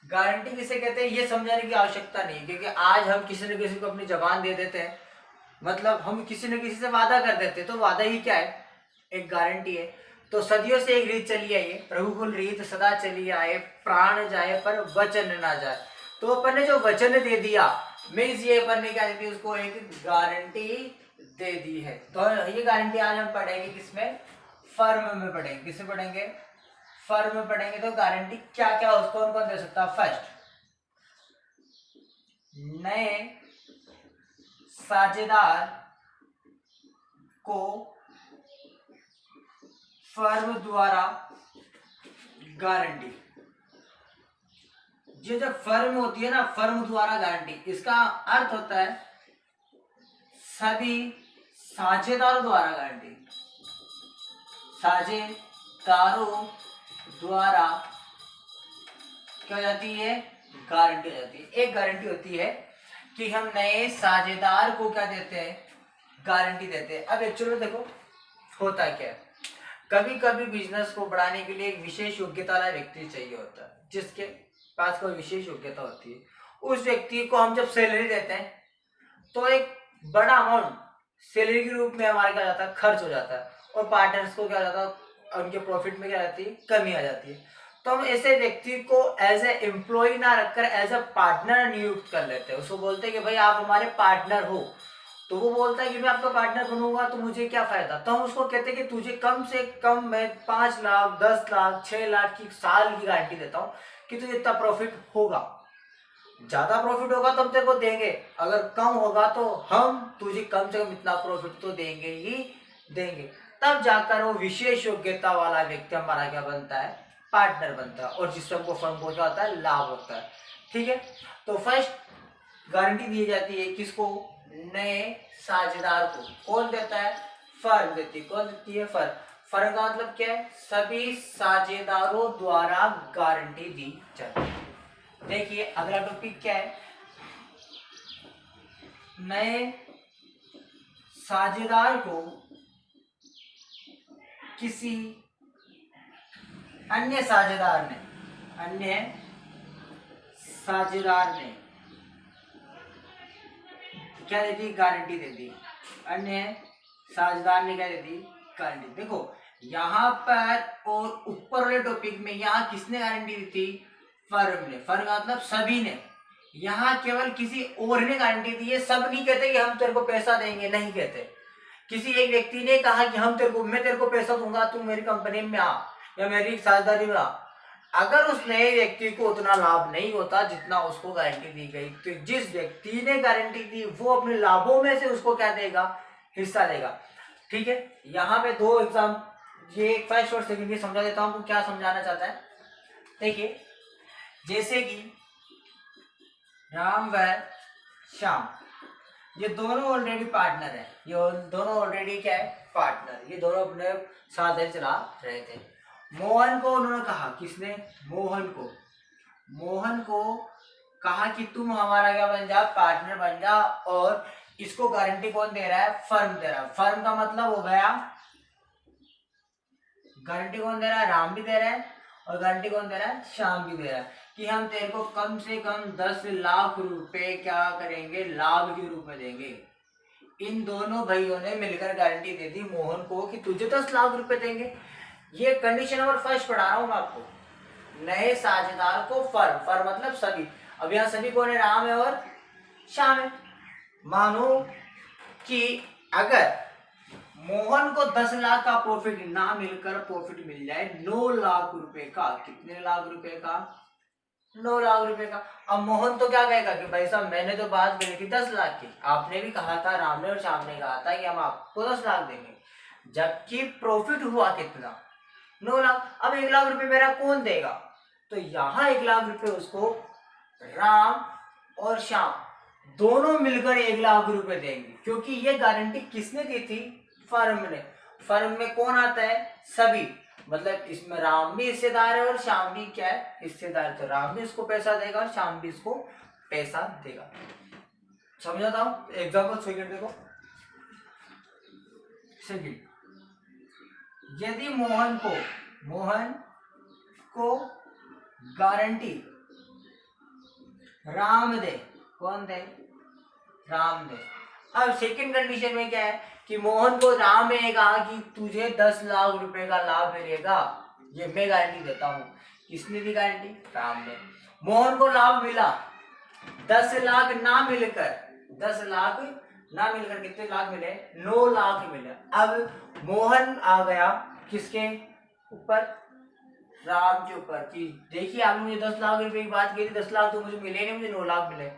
S1: गारंटी किसे कहते हैं ये समझाने की आवश्यकता नहीं, क्योंकि आज हम किसी न किसी को अपनी जबान दे देते हैं, मतलब हम किसी न किसी से वादा कर देते हैं। तो वादा ही क्या है? एक गारंटी है। तो सदियों से एक रीत चली आई है, रघुकुल रीत सदा चली आए, प्राण जाए पर वचन ना जाए। तो अपन ने जो वचन दे दिया मीन्स ये अपन ने क्या दी थी? उसको एक गारंटी दे दी है। तो ये गारंटी आज हम पढ़ेंगे किसमें? फर्म में पढ़ेंगे। किसमें पढ़ेंगे? फर्म में पढ़ेंगे। तो गारंटी क्या क्या कौन कौन दे सकता है? फर्स्ट, नए साझेदार को फर्म द्वारा गारंटी। जो जब फर्म होती है ना, फर्म द्वारा गारंटी, इसका अर्थ होता है सभी साझेदारों द्वारा गारंटी, साझेदारों द्वारा क्या हो जाती है, गारंटी हो जाती है। एक गारंटी होती है कि हम नए साझेदार को क्या देते हैं, गारंटी देते हैं। अब एक्चुअली देखो होता क्या है, कभी कभी बिजनेस को बढ़ाने के लिए एक विशेष योग्यता वाला व्यक्ति चाहिए होता है, जिसके पास कोई विशेष योग्यता होती है। उस व्यक्ति को हम जब सैलरी देते हैं तो एक बड़ा अमाउंट सैलरी के रूप में हमारा क्या जाता है, खर्च हो जाता है, और पार्टनर्स को क्या जाता है, उनके प्रॉफिट में क्या जाती है, कमी आ जाती है। तो हम ऐसे व्यक्ति को एज ए एम्प्लॉय ना रखकर एज ए पार्टनर नियुक्त कर लेते हैं। उसको बोलते हैं कि भाई आप हमारे पार्टनर हो। तो वो बोलता है कि मैं आपका पार्टनर बनूंगा तो मुझे क्या फायदा। तो हम उसको कहते हैं कि तुझे कम से कम मैं 5 लाख 10 लाख 6 लाख की साल की गारंटी देता हूँ कि तुझे इतना प्रॉफिट होगा। ज्यादा प्रॉफिट होगा तो हम तेरे को देंगे, अगर कम होगा तो हम तुझे कम से कम इतना प्रॉफिट तो देंगे ही देंगे। तब जाकर वो विशेष योग्यता वाला व्यक्ति हमारा क्या बनता है, पार्टनर बनता है, और जिससे हमको फर्म को क्या होता है, लाभ होता है। ठीक है, तो फर्स्ट गारंटी दी जाती है किसको, नए साझेदार को। कौन देता है, फर्म देती है। कौन देती है, फर्म। फर्म का मतलब क्या है, सभी साझेदारों द्वारा गारंटी दी जाती है। देखिए अगला टॉपिक क्या है, नए साझेदार को किसी अन्य साझेदार ने क्या दे दी, गारंटी दे दी। अन्य साझेदार ने क्या दे दी, गारंटी। देखो यहाँ पर और ऊपर वाले टॉपिक में यहाँ किसने गारंटी दी थी, फर्म ने। फर्म का मतलब सभी ने। यहाँ केवल किसी और ने गारंटी दी है, सब नहीं कहते कि हम तेरे को पैसा देंगे, नहीं कहते। किसी एक व्यक्ति ने कहा कि मैं तेरे को पैसा दूंगा, तुम मेरी कंपनी में आ या मेरी साझेदारी में आ। अगर उस नए व्यक्ति को उतना लाभ नहीं होता जितना उसको गारंटी दी गई, तो जिस व्यक्ति ने गारंटी दी वो अपने लाभों में से उसको क्या देगा, हिस्सा देगा। ठीक है, यहाँ पे दो एग्जाम, ये फर्स्ट और सेकंड, ये समझा देता हूँ क्या समझाना चाहता है। देखिए जैसे कि राम व श्याम, ये दोनों ऑलरेडी पार्टनर है। ये दोनों ऑलरेडी क्या है, पार्टनर। ये दोनों अपने साथ चला रहे थे। मोहन को उन्होंने कहा, किसने, मोहन को कहा कि तुम हमारा क्या बन जा, पार्टनर बन जा। और इसको गारंटी कौन दे रहा है, फर्म दे रहा है। फर्म का मतलब हो गया, गारंटी कौन दे रहा है, राम भी दे रहा है, और गारंटी कौन दे रहा है, श्याम भी दे रहा है, कि हम तेरे को कम से कम 10 लाख रुपए क्या करेंगे, लाभ के रूप में देंगे। इन दोनों भाइयों ने मिलकर गारंटी दे दी मोहन को कि तुझे 10 लाख रुपए देंगे। ये कंडीशन नंबर फर्स्ट पढ़ा रहा हूं मैं आपको। नए साझेदार को फर्म मतलब सभी। अब यहाँ सभी कौन है, राम है और श्याम है। मानो कि अगर मोहन को 10 लाख का प्रॉफिट ना मिलकर प्रॉफिट मिल जाए 9 लाख रुपए का। कितने लाख रुपए का, 9 लाख रुपए का। अब मोहन तो क्या कहेगा कि भाई साहब मैंने तो बात करी थी 10 लाख की, आपने भी कहा था, राम ने और श्याम ने कहा था कि हम आपको 10 लाख देंगे, जबकि प्रॉफिट हुआ कितना, 9 लाख। अब 1 लाख रुपए मेरा कौन देगा, तो यहाँ 1 लाख रुपए उसको राम और श्याम दोनों मिलकर 1 लाख रुपए देंगे, क्योंकि ये गारंटी किसने दी थी, फर्म ने। फर्म में कौन आता है, सभी। मतलब इसमें राम भी हिस्सेदार है और श्याम भी क्या है, हिस्सेदार। तो राम भी इसको पैसा देगा और श्याम भी इसको पैसा देगा। समझाता हूं एग्जाम्पल सेकंड देखो। सेकंड, यदि मोहन को गारंटी राम दे, कौन दे, राम दे। अब सेकंड कंडीशन में क्या है कि मोहन को राम ने कहा कि तुझे 10 लाख रुपए का लाभ मिलेगा, ये मैं गारंटी देता हूं। किसने दी गारंटी, राम ने। मोहन को लाभ मिला, 10 लाख ना मिलकर कितने लाख मिले, 9 लाख मिले। अब मोहन आ गया किसके ऊपर, राम के ऊपर, कि देखिए आपने मुझे 10 लाख रुपए की बात की थी, 10 लाख तो मुझे मिले नहीं, मुझे 9 लाख मिले।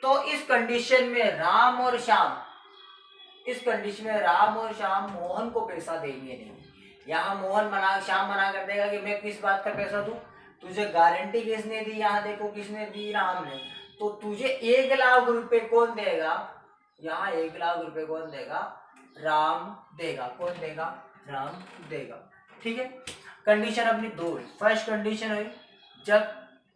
S1: तो इस कंडीशन में राम और श्याम मोहन को पैसा देंगे नहीं। यहाँ श्याम मना कर देगा कि मैं किस बात का पैसा दूं, तुझे गारंटी किसने दी, यहाँ देखो किसने दी, राम ने। तो तुझे 1 लाख रुपए कौन देगा, यहाँ 1 लाख रुपए कौन देगा, राम देगा। कौन देगा? राम देगा। ठीक है, कंडीशन अपनी दो है। फर्स्ट कंडीशन हुई जब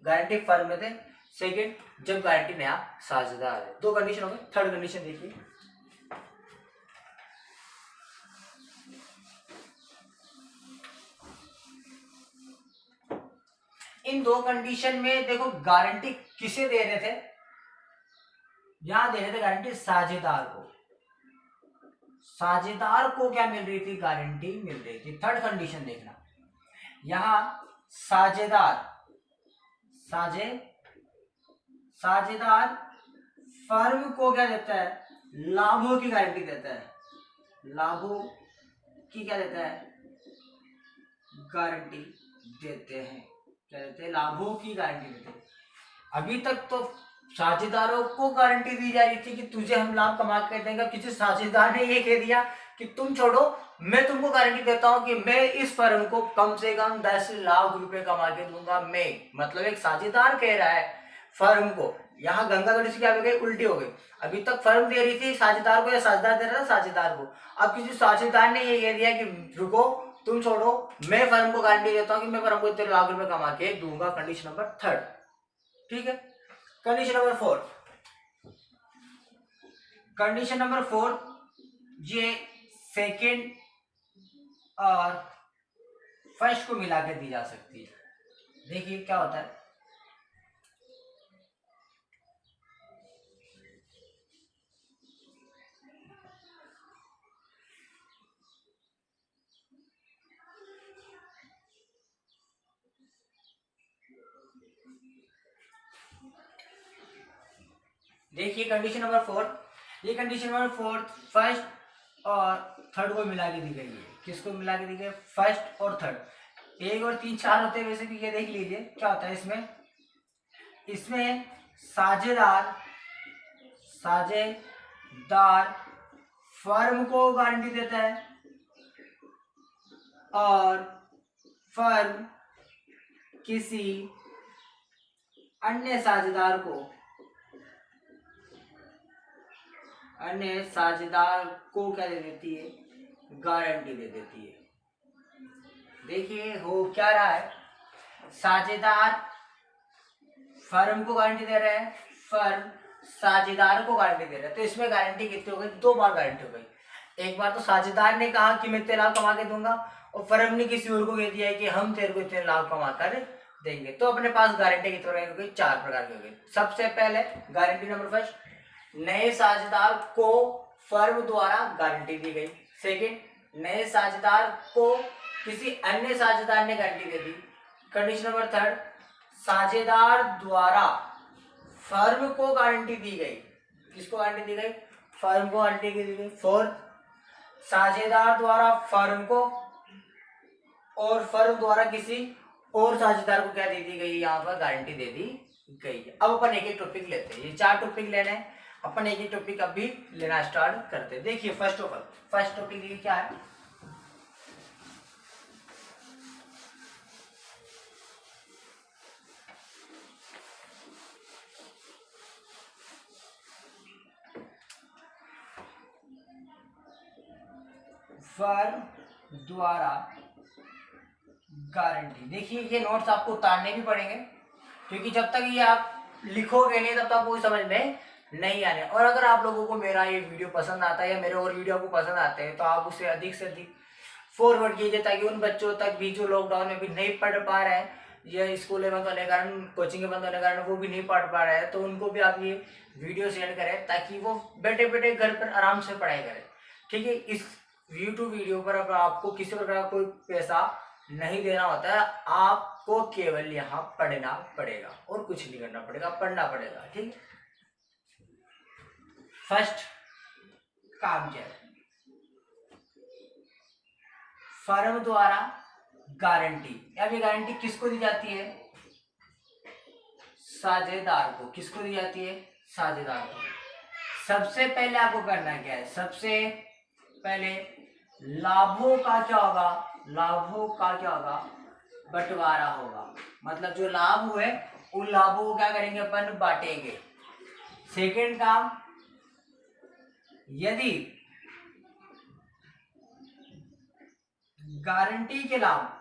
S1: गारंटी फर्म में थे, सेकंड जब गारंटी नया साझेदार है। दो कंडीशन हो गई। थर्ड कंडीशन देखिए, इन दो कंडीशन में देखो गारंटी किसे दे रहे थे? यहां दे रहे थे गारंटी साझेदार को। साझेदार को क्या मिल रही थी? गारंटी मिल रही थी। थर्ड कंडीशन देखना, यहां साझेदार साझेदार फर्म को क्या देता है? लाभों की गारंटी देता है। लाभों की क्या देता है? गारंटी देते हैं। क्या देते हैं? लाभों की गारंटी देते हैं। अभी तक तो साझेदारों को गारंटी दी जा रही थी कि तुझे हम लाभ कमा कर देंगे। किसी साझेदार ने ये कह दिया कि तुम छोड़ो, मैं तुमको गारंटी देता हूं कि मैं इस फर्म को कम से कम 10 लाख रुपए कमा के दूंगा। मैं मतलब एक साझेदार कह रहा है फर्म को। यहाँ गंगा गणेश क्या हो गई? उल्टी हो गई। अभी तक फर्म दे रही थी साझेदार को, या साझेदार दे रहा था साझेदार को। अब किसी साझेदार ने ये कह दिया कि रुको, तुम छोड़ो, मैं फर्म को गारंटी देता हूं कि मैं फर्म को इतने लाख रुपए कमा के दूंगा। Condition number third. ठीक है, condition number fourth. Condition number fourth, ये सेकेंड और फर्स्ट को मिला के दी जा सकती है। देखिए क्या होता है, देखिए कंडीशन नंबर फोर्थ। ये कंडीशन नंबर फोर्थ फर्स्ट और थर्ड को मिला के दी गई है। किसको मिला के दी गई? फर्स्ट और थर्ड। एक और तीन चार होते हैं वैसे भी। ये देख लीजिए क्या होता है इसमें। इसमें साझेदार फर्म को गारंटी देता है और फर्म किसी अन्य साझेदार को क्या दे देती है? गारंटी दे देती है। देखिए हो क्या रहा है, साझेदार फर्म को गारंटी दे रहा है, फर्म साझेदार को गारंटी दे रहा है। तो इसमें गारंटी कितनी हो गई? दो बार गारंटी हो गई। एक बार तो साझेदार ने कहा कि मैं इतने लाख कमा के दूंगा, और फर्म ने किसी और को कह दिया है कि हम तेरे को इतने लाख कमा कर देंगे। तो अपने पास गारंटी कितने प्रकार की हो गई? चार प्रकार की हो गई। सबसे पहले गारंटी नंबर फर्स्ट, नए साझेदार को फर्म द्वारा गारंटी दी गई। सेकंड, नए साझेदार को किसी अन्य साझेदार ने गारंटी दे दी। कंडीशन नंबर थर्ड, साझेदार द्वारा फर्म को गारंटी दी गई। किसको गारंटी दी गई? फर्म को गारंटी दी गई। फोर्थ, साझेदार द्वारा फर्म को और फर्म द्वारा किसी और साझेदार को क्या दे दी गई? यहाँ पर गारंटी दे दी गई। अब अपन एक एक टॉपिक लेते हैं। ये चार टॉपिक लेने हैं, अपन एक एक टॉपिक अभी लेना स्टार्ट करते हैं। देखिए first of all, first topic देखिए क्या है। फर्म द्वारा गारंटी। देखिए ये नोट्स आपको उतारने भी पड़ेंगे, क्योंकि जब तक ये आप लिखोगे नहीं तब तक आपको समझ में नहीं आने। और अगर आप लोगों को मेरा ये वीडियो पसंद आता है या मेरे और वीडियो आपको पसंद आते हैं तो आप उसे अधिक से अधिक फॉरवर्ड कीजिए, ताकि उन बच्चों तक भी जो लॉकडाउन में भी नहीं पढ़ पा रहे हैं, या स्कूल बंद होने के कारण, कोचिंग बंद होने के कारण वो भी नहीं पढ़ पा रहे हैं, तो उनको भी आप ये वीडियो शेयर करें, ताकि वो बैठे बैठे घर पर आराम से पढ़ाई करें। ठीक है, इस यूट्यूब वीडियो पर अब आपको किसी प्रकार का कोई पैसा नहीं देना होता है। आपको केवल यहाँ पढ़ना पड़ेगा और कुछ नहीं करना पड़ेगा, पढ़ना पड़ेगा। ठीक है, फर्स्ट काम क्या है? फर्म द्वारा गारंटी। अब ये गारंटी किसको दी जाती है? साझेदार को। किसको दी जाती है? साझेदार को। सबसे पहले आपको करना क्या है? सबसे पहले लाभों का क्या होगा? लाभों का क्या होगा? बंटवारा होगा। मतलब जो लाभ हुए उन लाभों को क्या करेंगे? अपन बांटेंगे। सेकेंड काम, यदि गारंटी के लाभ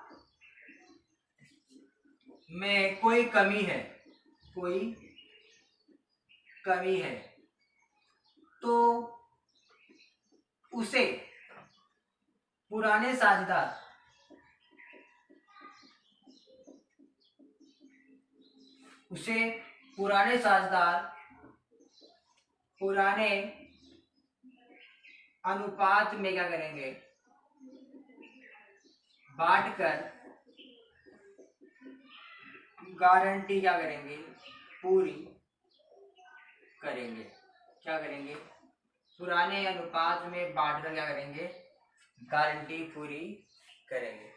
S1: में कोई कमी है, कोई कमी है तो उसे पुराने साझेदार पुराने अनुपात में क्या करेंगे, बांटकर गारंटी क्या करेंगे, पूरी करेंगे। क्या करेंगे, पुराने अनुपात में बांटकर क्या करेंगे, गारंटी पूरी करेंगे।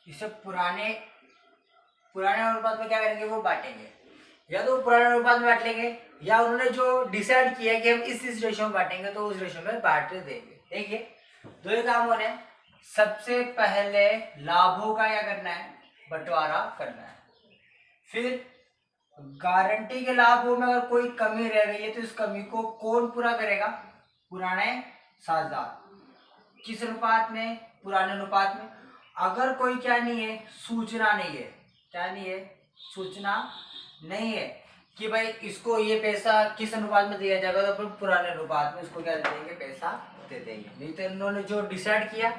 S1: इसे पुराने पुराने अनुपात में क्या करेंगे, वो बांटेंगे। या तो पुराने अनुपात में बांट लेंगे, या उन्होंने जो डिसाइड किया कि हम इस रेशियो में बांटेंगे तो उस रेशियो में बांट देंगे। देखिए दो ही काम होने हैं। सबसे पहले लाभों का क्या करना है, बंटवारा करना है। फिर गारंटी के लाभों में अगर कोई कमी रह गई है तो इस कमी को कौन पूरा करेगा, पुराने साझेदार। किस अनुपात में, पुराने अनुपात में। अगर कोई क्या नहीं है, सूचना नहीं है, क्या नहीं है, सूचना नहीं है कि भाई इसको ये पैसा किस अनुपात में दिया जाएगा, तो अपन पुराने अनुपात में इसको क्या दे देंगे, पैसा दे देंगे। नहीं तो इन्होंने जो डिसाइड किया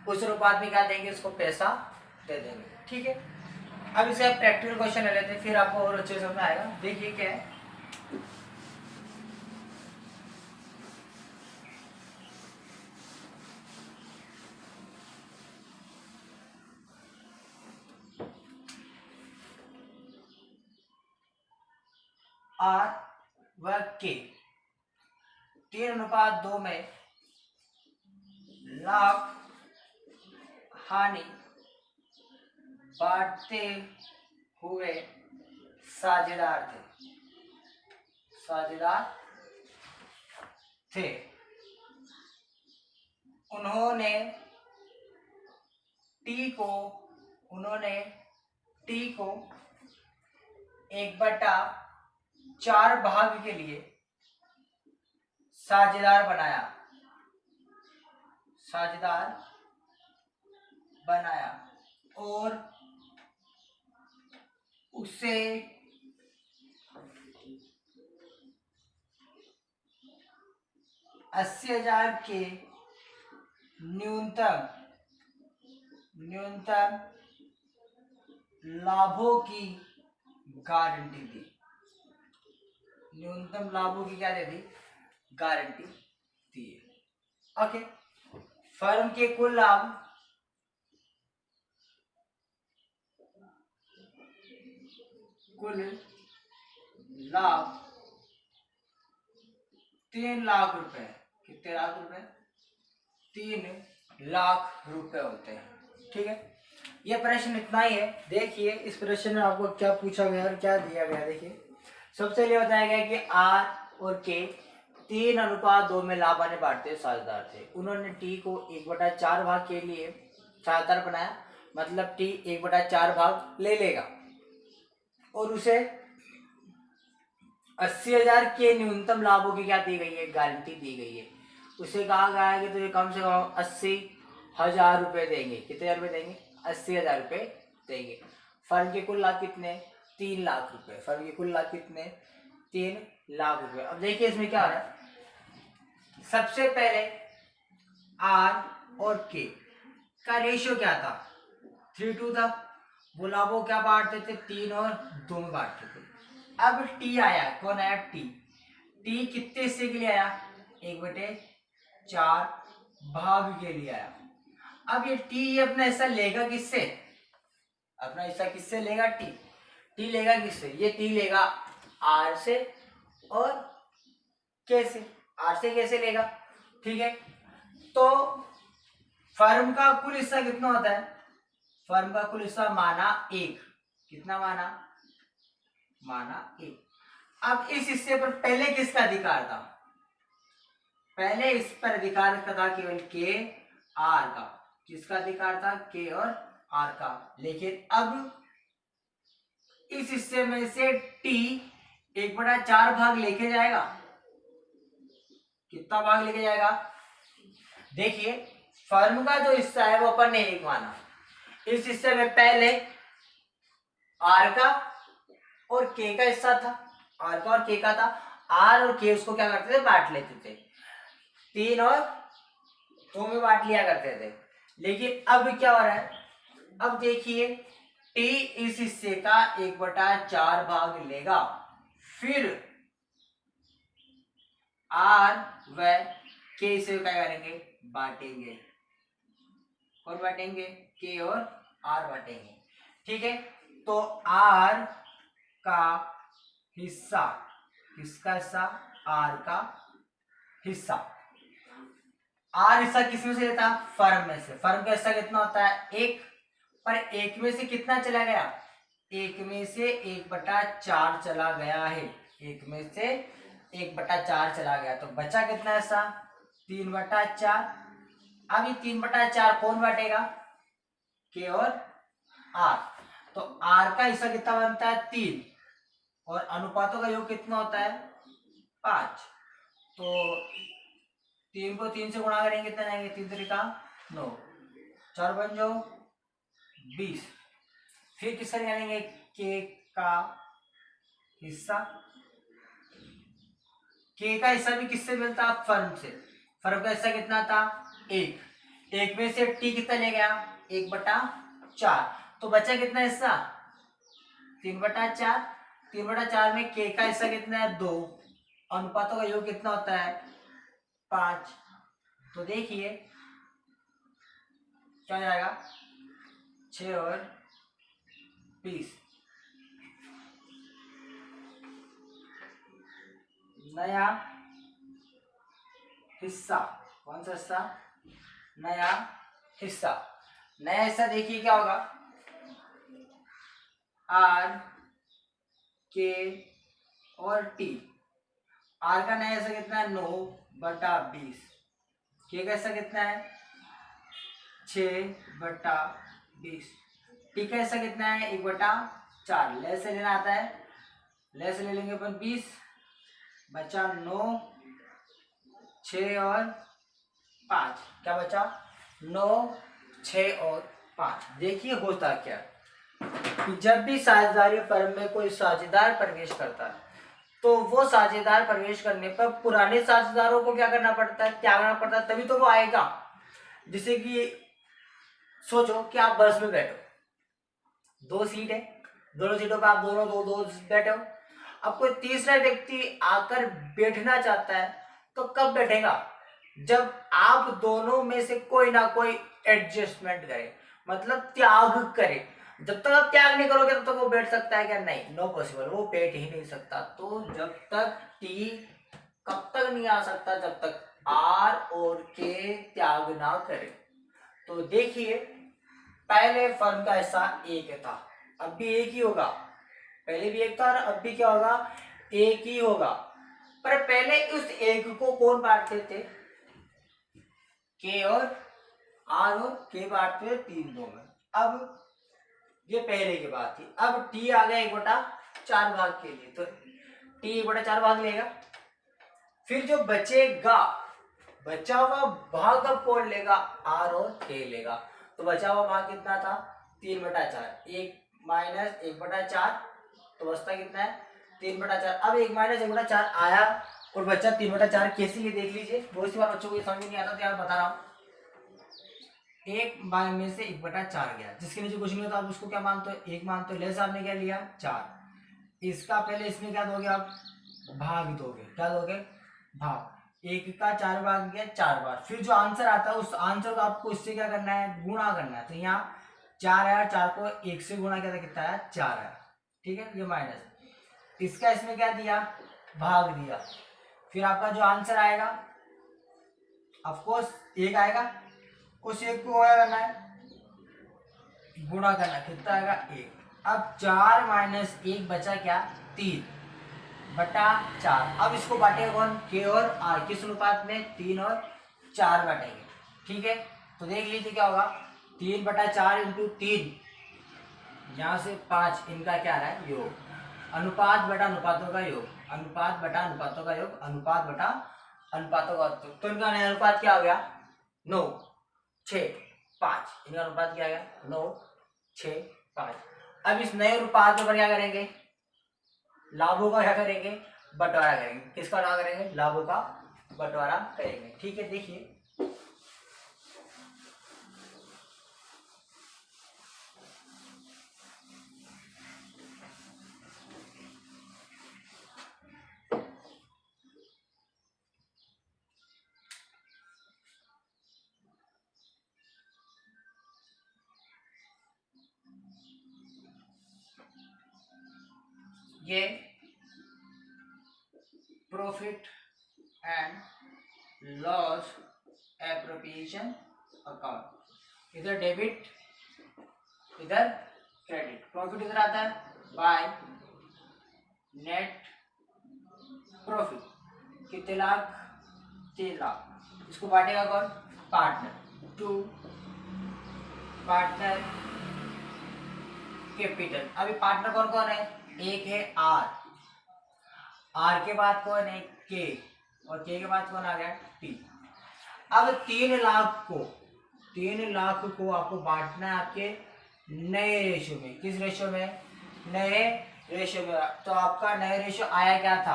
S1: उस अनुपात में क्या देंगे, इसको पैसा दे देंगे। ठीक है, अब इसे आप प्रैक्टिकल क्वेश्चन ले लेते हैं, फिर आपको और अच्छे से समझ आएगा। देखिए क्या है, आर व के 3:2 में लाभ हानि बांटते हुए साझेदार थे। उन्होंने टी को 1/4 भाग के लिए साझेदार बनाया और उसे 80,000 के न्यूनतम लाभों की गारंटी दी। न्यूनतम लाभों की क्या दे दी, गारंटी दी। ओके, फर्म के कुल लाभ ₹3 लाख रुपए। कितने लाख रुपए, 3 लाख रुपए होते हैं। ठीक है, ये प्रश्न इतना ही है। देखिए इस प्रश्न में आपको क्या पूछा गया और क्या दिया गया। देखिए सबसे पहले बताया गया कि आर और के 3:2 में लाभ आने बांटते साझेदार थे। उन्होंने टी को 1/4 भाग के लिए साझेदार बनाया, मतलब टी 1/4 भाग ले लेगा और उसे 80,000 के न्यूनतम लाभों की क्या दी गई है, गारंटी दी गई है। उसे कहा गया है कि तो ये कम से कम 80,000 रुपए देंगे। कितने हजार रुपए देंगे, 80,000 रुपए देंगे। फर्म के कुल लाभ कितने, 3 लाख रुपए। फर्म के कुल लाभ कितने, 3 लाख रुपए। अब देखिए इसमें क्या हो रहा है, सबसे पहले आर और के का रेशियो क्या था, 3:2 था। वो लाभों क्या बांटते थे, 3 और 2 में बांटते थे। अब टी आया, कौन आया, टी कितने हिस्से के लिए आया, 1/4 भाग के लिए आया। अब ये टी अपना हिस्सा लेगा किससे, अपना हिस्सा किससे लेगा, टी लेगा किससे, ये टी लेगा आर से और के से। आर से कैसे लेगा, ठीक है। तो फर्म का कुल हिस्सा कितना होता है, फर्म का कुल हिस्सा माना 1। कितना माना 1। अब इस हिस्से पर पहले किसका अधिकार था, पहले इस पर अधिकार था केवल के आर का। किसका अधिकार था, के और आर का। लेकिन अब इस हिस्से में से टी 1/4 भाग लेके जाएगा। कितना भाग लेके जाएगा, देखिए फर्म का जो हिस्सा है वो अपन ने 1 माना। इस हिस्से में पहले आर का और के का हिस्सा था, आर का और के का था। आर और के उसको क्या करते थे, बांट लेते थे, 3 और 2 में बांट लिया करते थे। लेकिन अब क्या हो रहा है, अब देखिए टी इस हिस्से का 1/4 भाग लेगा, फिर आर व के से क्या करेंगे, बांटेंगे। और बांटेंगे, के और आर बांटेंगे। ठीक है, तो आर का हिस्सा, किसका हिस्सा, आर का हिस्सा। आर हिस्सा किसमें से लेता है, फर्म में से। फर्म का हिस्सा कितना होता है, 1। पर एक में से कितना चला गया, एक में से 1/4 चला गया है, एक में से 1/4 चला गया, तो बचा कितना हिस्सा, 3/4। अब ये 3/4 कौन बांटेगा, के और आर, तो आर का हिस्सा कितना बनता है 3, और अनुपातों का योग कितना होता है 5, तो 3 को 3 से गुणा करेंगे कितना जाएंगे, 3 3 9, 4 बन जाओ 20। फिर किसका निकालेंगे, के का हिस्सा, के का हिस्सा भी किससे मिलता है, फर्म से, फर्म का हिस्सा कितना था 1, एक में से टी कितना ले गया 1/4, तो बचा कितना हिस्सा 3/4, 3/4 में के का हिस्सा कितना है 2, अनुपातों का योग कितना होता है 5, तो देखिए क्या हो जाएगा 6 और 20। नया हिस्सा, कौन सा हिस्सा, नया हिस्सा, नया हिस्सा देखिए क्या होगा, आर के और टी, आर का नया हिस्सा कितना है 9/20, के का हिस्सा कितना है 6/20, टी का हिस्सा कितना है 1/4, ले से लेना आता है, ले से ले लेंगे अपन 20, बचा 9, 6 और 5, क्या बचा 9, 6 और 5। देखिए होता क्या कि जब भी साझेदारी फर्म में कोई साझेदार प्रवेश करता है तो वो साझेदार प्रवेश करने पर पुराने साझेदारों को क्या करना पड़ता है, त्यागना पड़ता है, तभी तो वो आएगा। जैसे कि सोचो कि आप बस में बैठो, 2 सीट है, दोनों सीटों पर आप दोनों दो दो बैठे हो, अब कोई तीसरा व्यक्ति आकर बैठना चाहता है तो कब बैठेगा, जब आप दोनों में से कोई ना कोई एडजस्टमेंट करे, मतलब त्याग करे। जब तक आप त्याग नहीं करोगे तब तक वो बैठ सकता है क्या, नहीं, नो पॉसिबल, वो बैठ ही नहीं सकता। तो जब तक टी कब तक नहीं आ सकता, जब तक आर और के त्याग ना करे। तो देखिए पहले फर्म का हिस्सा 1 था, अब भी 1 ही होगा, पहले भी 1 था और अब भी क्या होगा 1 ही होगा, पर पहले उस 1 को कौन बांटते थे, के और आर और के बांटते थे 3 में। अब ये पहले की बात थी, अब टी आ गया 1/4 भाग के लिए, तो टी 1/4 भाग लेगा, फिर जो बचेगा, बचा हुआ भाग अब कौन लेगा, आर और के लेगा, तो बचा हुआ भाग कितना था 3/4, 1 माइनस 1/4, तो बचता कितना है 3/4। अब 1 माइनस 1/4 आया और बचा 3/4, कैसे ये देख लीजिए, बहुत सी बार बच्चों को ये समझ नहीं आता, तो यार बता रहा हूँ, 1 में से 1/4 गया, जिसके नीचे कुछ नहीं होता, आप उसको क्या मानते हो 1 मानते हो, लेस आपने क्या लिया 4, इसका पहले इसमें क्या दोगे आप, भाग दोगे, क्या दोगे भाग, 1 का 4 भाग गया 4 बार, फिर जो आंसर आता है उस आंसर को आपको इससे क्या करना है, गुणा करना है, तो यहाँ 4 आया, 4 को 1 से गुणा किया था कितना आया 4 आया, ठीक है, ये माइनस, इसका इसमें क्या दिया भाग दिया, फिर आपका जो आंसर आएगा ऑफकोर्स 1 आएगा, उस 1 को क्या करना है गुणा करना, कितना आएगा 1, अब 4 माइनस 1 बचा क्या 3/4, अब इसको बांटेगा कौन, के और आर, किस अनुपात में 3 और 4 बांटेंगे, ठीक है, तो देख लीजिए क्या होगा 3/4 इंटू 3, यहाँ से 5, इनका क्या आ रहा है योग, अनुपात बटा अनुपातों का योग, अनुपात बटा अनुपातों का योग, अनुपात बटा अनुपातों का योग, तो इनका नया अनुपात क्या हो गया 9, 6, 5, इनका अनुपात क्या आ गया 9, 6, 5। अब इस नए अनुपात पर क्या करेंगे, लाभों का क्या करेंगे बंटवारा करेंगे, किसका बंटवारा करेंगे, लाभों का बंटवारा करेंगे, ठीक है। देखिए ये profit and loss appropriation account, इधर डेबिट इधर क्रेडिट, प्रॉफिट इधर आता है बाय नेट प्रॉफिट, कितने लाख, 3 लाख। इसको बांटेगा कौन, पार्टनर, टू पार्टनर कैपिटल। अभी पार्टनर कौन कौन है, एक है आर के बाद कौन है के, और के के बाद कौन आ गया टी। अब 3 लाख को आपको बांटना है आपके नए रेशो में। किस रेशो में, नए रेशो में। तो आपका नया रेशो आया क्या था,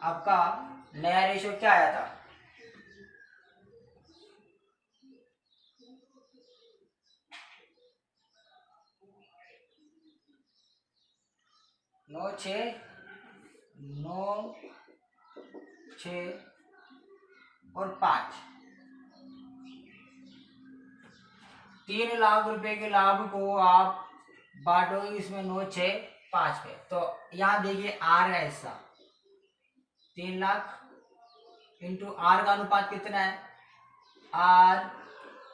S1: आपका नया रेशो क्या आया था, नौ छः और 5। 3 लाख रुपए के लाभ को आप बांटोगे इसमें 9 6 5 पे। तो यहाँ देखिए आर का हिस्सा 3 लाख इंटू आर का अनुपात कितना है, आर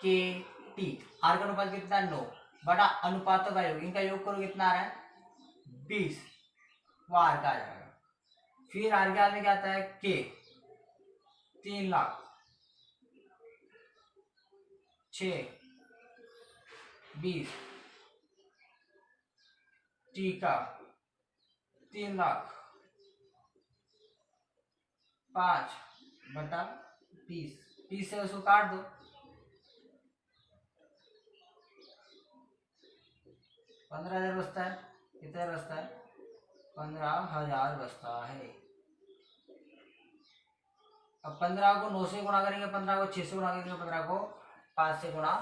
S1: के टी, आर का अनुपात कितना है 9 बटा अनुपातों का योग, इनका योग करो कितना आ रहा है 20, वो आर का आ जाएगा। फिर आर के बाद में क्या आता है के 3 लाख 6 20 टी का 3 लाख 5 बटा 20 से उसको काट दो, 15,000 बचता है, कितना बचता है 15,000 बचता है। अब 15 को 9 से गुणा करेंगे, 15 को 6 से गुणा करेंगे, 15 को 5 से गुणा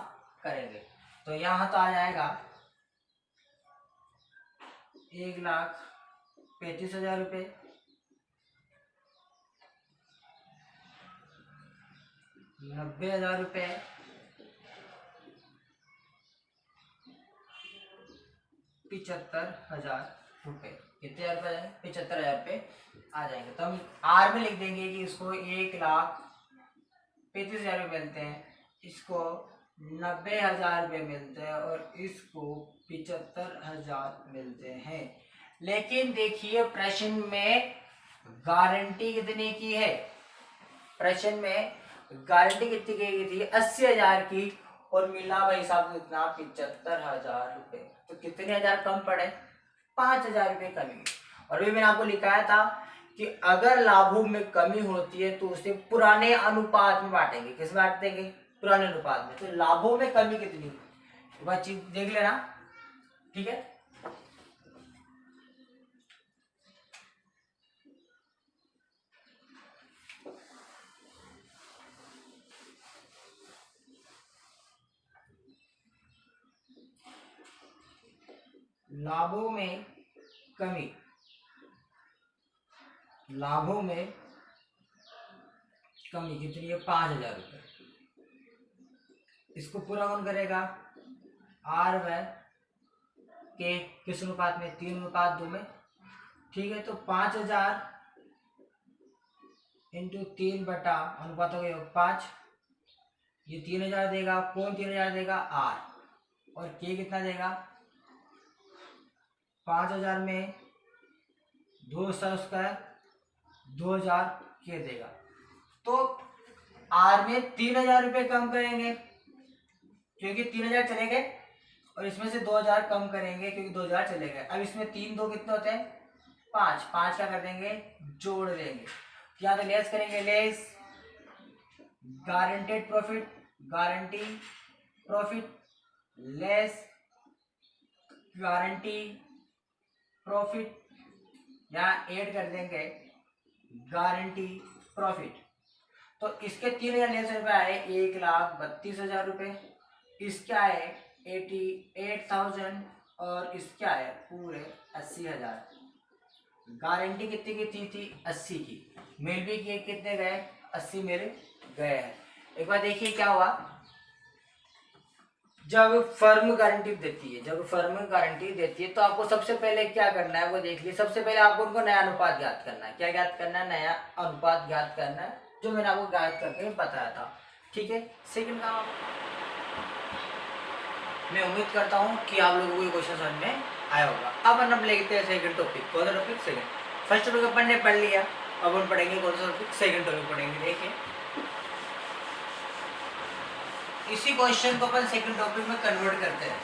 S1: करेंगे, तो यहाँ तो आ जाएगा 1,35,000 रुपये। 90,000 रुपये, 75,000 रुपये। कितने हजार रुपये आएंगे, 75,000 रुपये आ जाएंगे। तो हम आर में लिख देंगे कि इसको 1,35,000 रुपये मिलते हैं, इसको 90,000 रुपये मिलते हैं और इसको 75,000 मिलते हैं। लेकिन देखिए प्रश्न में गारंटी कितने की है, प्रश्न में गारंटी कितनी की गई थी 80,000 की, और मिला भाई साहब कितना 75,000 रुपये। तो कितने हजार कम पड़े, 5,000 रुपये कमी। और भी मैंने आपको लिखाया था कि अगर लाभों में कमी होती है तो उसे पुराने अनुपात में बांटेंगे। किस में बांट देंगे, पुराने अनुपात में। तो लाभों में कमी कितनी, वह चीज देख लेना, ठीक है। लाभों में कमी, लाभों में कमी कितनी है 5,000 रुपये। इसको पूरा कौन करेगा, आर व के किस अनुपात में, 3:2 में, ठीक है। तो 5,000 इंटू 3 बटा अनुपातों का योग 5, ये 3,000 देगा, कौन 3,000 देगा, आर, और के कितना देगा 5,000 में 2 स्क्वायर 2,000 के देगा। तो आर में 3,000 रुपये कम करेंगे क्योंकि 3,000 चले गए, और इसमें से 2,000 कम करेंगे क्योंकि 2,000 चले गए। अब इसमें 3 2 कितने होते हैं 5, 5 क्या कर देंगे जोड़ देंगे। यहाँ तो लेस करेंगे, less guaranteed profit, guarantee profit, less guarantee profit, यहाँ ऐड कर देंगे गारंटी प्रॉफिट। तो इसके 3,000 लेस रुपये आए 1,32,000 रुपये, इसके आए 88,000 और इसके आए पूरे 80,000। गारंटी कितनी की थी 80 की, मिल भी किए कितने गए 80 मिल गए हैं। एक बार देखिए क्या हुआ, जब फर्म गारंटी देती है, जब फर्म गारंटी देती है तो आपको सबसे पहले क्या करना है वो देख लीजिए। सबसे पहले आपको उनको नया अनुपात ज्ञात करना है। क्या ज्ञात करना है, नया अनुपात ज्ञात करना है, जो मैंने आपको ज्ञात करके बताया था, ठीक है। सेकंड काम मैं उम्मीद करता हूँ कि आप लोगों को ये क्वेश्चन समझ में आया होगा। अब हम लेते हैं सेकंड टॉपिक। कौन सा टॉपिक? सेकंड। फर्स्ट टॉपिक अपन ने पढ़ लिया, अब हम पढ़ेंगे कौन सा टॉपिक? सेकंड टॉपिक पढ़ेंगे। देखिए इसी क्वेश्चन को अपन सेकंड टॉपिक में कन्वर्ट करते हैं।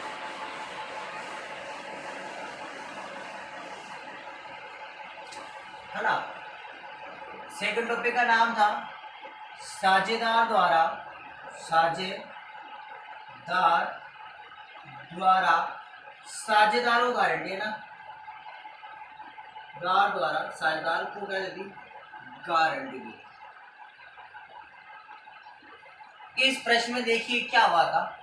S1: है ना? सेकंड टॉपिक का नाम था साझेदार द्वारा साझेदारों गारंटी, है ना, द्वारा साझेदार को क्या देती? गारंटी दी। इस प्रश्न में देखिए क्या हुआ था,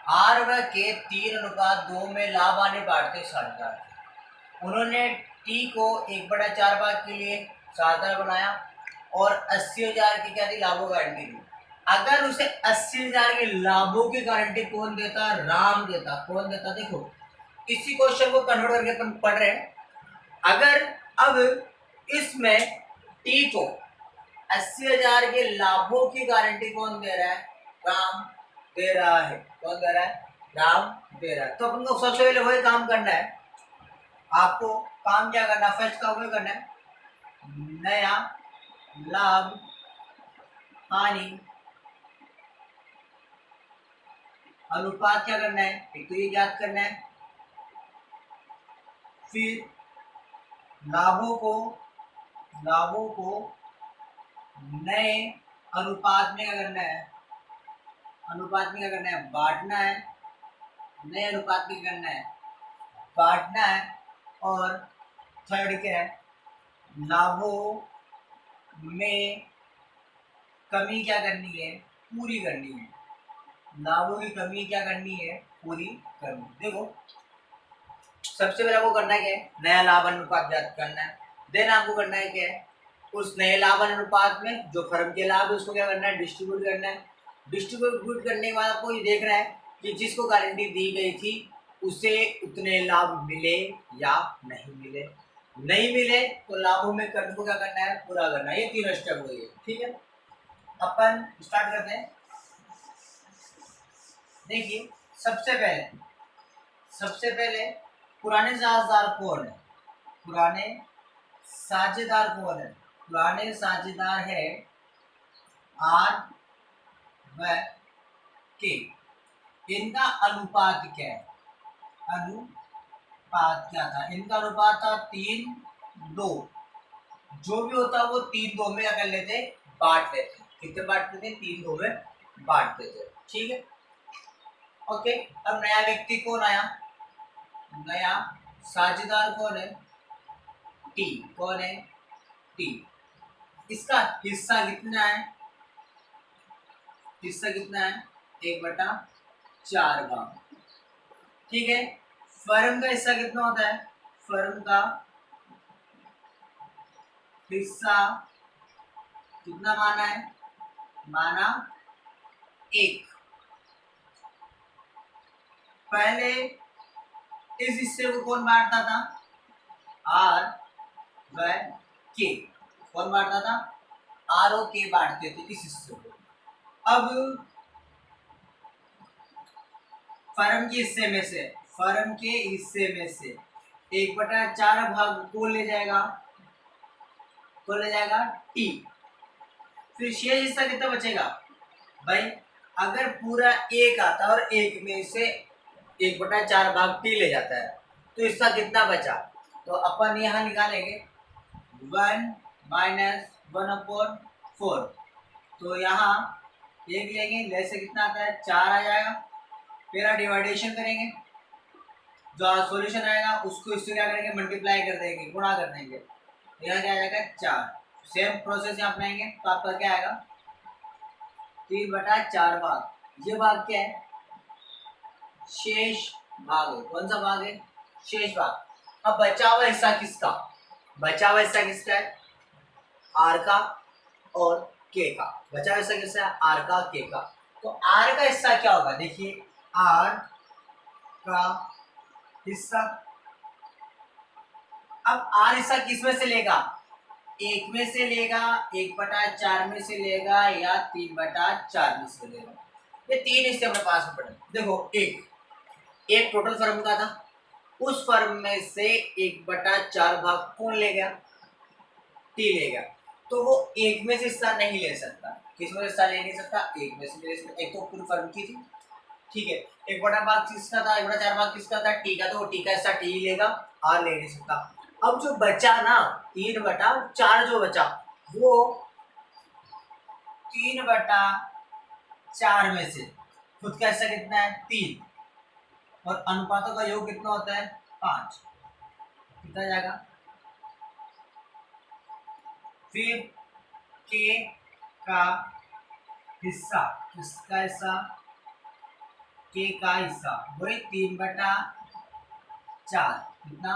S1: आर व के 3:2 में लाभ आने बांटते साझेदार थे। उन्होंने टी को 1/4 भाग के लिए साझेदार बनाया और 80,000 की क्या थी? लाभों गारंटी दी। अगर उसे 80,000 के लाभों की गारंटी कौन देता? राम देता। कौन देता? देखो इसी क्वेश्चन को कन्वर्ट करके अपन पढ़ रहे हैं। अगर अब इसमें टी को 80,000 के लाभों की गारंटी कौन दे रहा है? राम दे रहा है। कौन दे रहा है? राम दे रहा है। तो अपन को सबसे पहले वही काम करना है। आपको काम क्या करना है? फर्स्ट का वही करना है, नया लाभ हानि अनुपात क्या करना है? एक तो ये ज्ञात करना है, फिर लाभों को नए अनुपात में क्या करना है? बांटना है। नए अनुपात में क्या करना है? बांटना है। और थर्ड क्या है? लाभों में कमी क्या करनी है? पूरी करनी है। लाभों की कमी क्या करनी है? पूरी करनी। देखो सबसे पहले आपको करना है क्या है? नया लाभ अनुपात ज्ञात करना है। देन आपको करना है क्या है? उस नए लाभ अनुपात में जो फर्म के लाभ है उसको क्या करना है? डिस्ट्रीब्यूट करना है। डिस्ट्रीब्यूट करने के बाद आपको ये देखना है कि जिसको गारंटी दी गई थी उसे उतने लाभ मिले या नहीं मिले। नहीं मिले तो लाभों में कमी को क्या करना है? पूरा करना है। ये तीनों स्टेप हुई है। ठीक है, अपन स्टार्ट करते हैं। देखिए सबसे पहले पुराने साझेदार कौन है? पुराने साझेदार है आर व के। इनका अनुपात क्या है? अनुपात क्या था? इनका अनुपात था 3:2। जो भी होता वो 3:2 में क्या कर लेते? बांट लेते। कितने बांटते थे? 3:2 में बांटते थे। ठीक है, ओके। अब नया व्यक्ति कौन आया? नया साझेदार कौन है? टी। कौन है? टी। इसका हिस्सा कितना है? 1/4 भाग। ठीक है, फर्म का हिस्सा कितना होता है? फर्म का हिस्सा कितना माना है? माना 1। पहले इस हिस्से को कौन बांटता था? आर व के। कौन बांटता था? आर और के बांटते थे इस हिस्से को। अब फर्म के हिस्से में से 1/4 भाग को ले जाएगा टी। फिर शेष हिस्सा कितना बचेगा? भाई अगर पूरा 1 आता है और 1 में से 1/4 भाग टी ले जाता है तो हिस्सा कितना बचा? तो अपन यहाँ निकालेंगे 1 - 1/4। तो यहाँ 1 लेंगे, ले से कितना आता है? 4 आ जाएगा। फिर डिवाइडेशन करेंगे, जो सॉल्यूशन आएगा उसको इससे क्या करेंगे? मल्टीप्लाई कर देंगे, गुणा कर देंगे। यहाँ क्या आ जाएगा? 4। सेम प्रोसेस यहाँ अपनाएंगे तो आपका क्या आएगा? 3/4 भाग। ये भाग क्या है? शेष भाग है। कौन सा भाग है? शेष भाग। अब बचा हुआ हिस्सा किसका? है आर का और के का। बचा हुआ हिस्सा किसका है? आर का, के का। तो आर का हिस्सा क्या होगा? देखिए आर का हिस्सा। अब आर हिस्सा किस में से लेगा? 1 में से लेगा, 1/4 में से लेगा या 3/4 में से लेगा। ये 3 हिस्से अपने पास में पड़े। देखो 1 एक टोटल फर्म का था, उस फर्म में से 1/4 भाग कौन ले गया? टी ले गया। तो वो एक में से हिस्सा नहीं ले सकता। किस में से हिस्सा ले नहीं सकता? एक में से ले सकता। एक तो पूरी फर्म की थी, ठीक है। 1/भाग किसका था? 1/4 भाग किसका था? टी का। तो वो टी का हिस्सा टी लेगा, आर ले नहीं सकता। अब जो बचा ना 3/4 जो बचा, वो 3/4 में से खुद का हिस्सा कितना है? 3, और अनुपातों का योग कितना होता है? 5। कितना जाएगा? फिर के का हिस्सा, किसका हिस्सा? के का हिस्सा वही 3/4। कितना?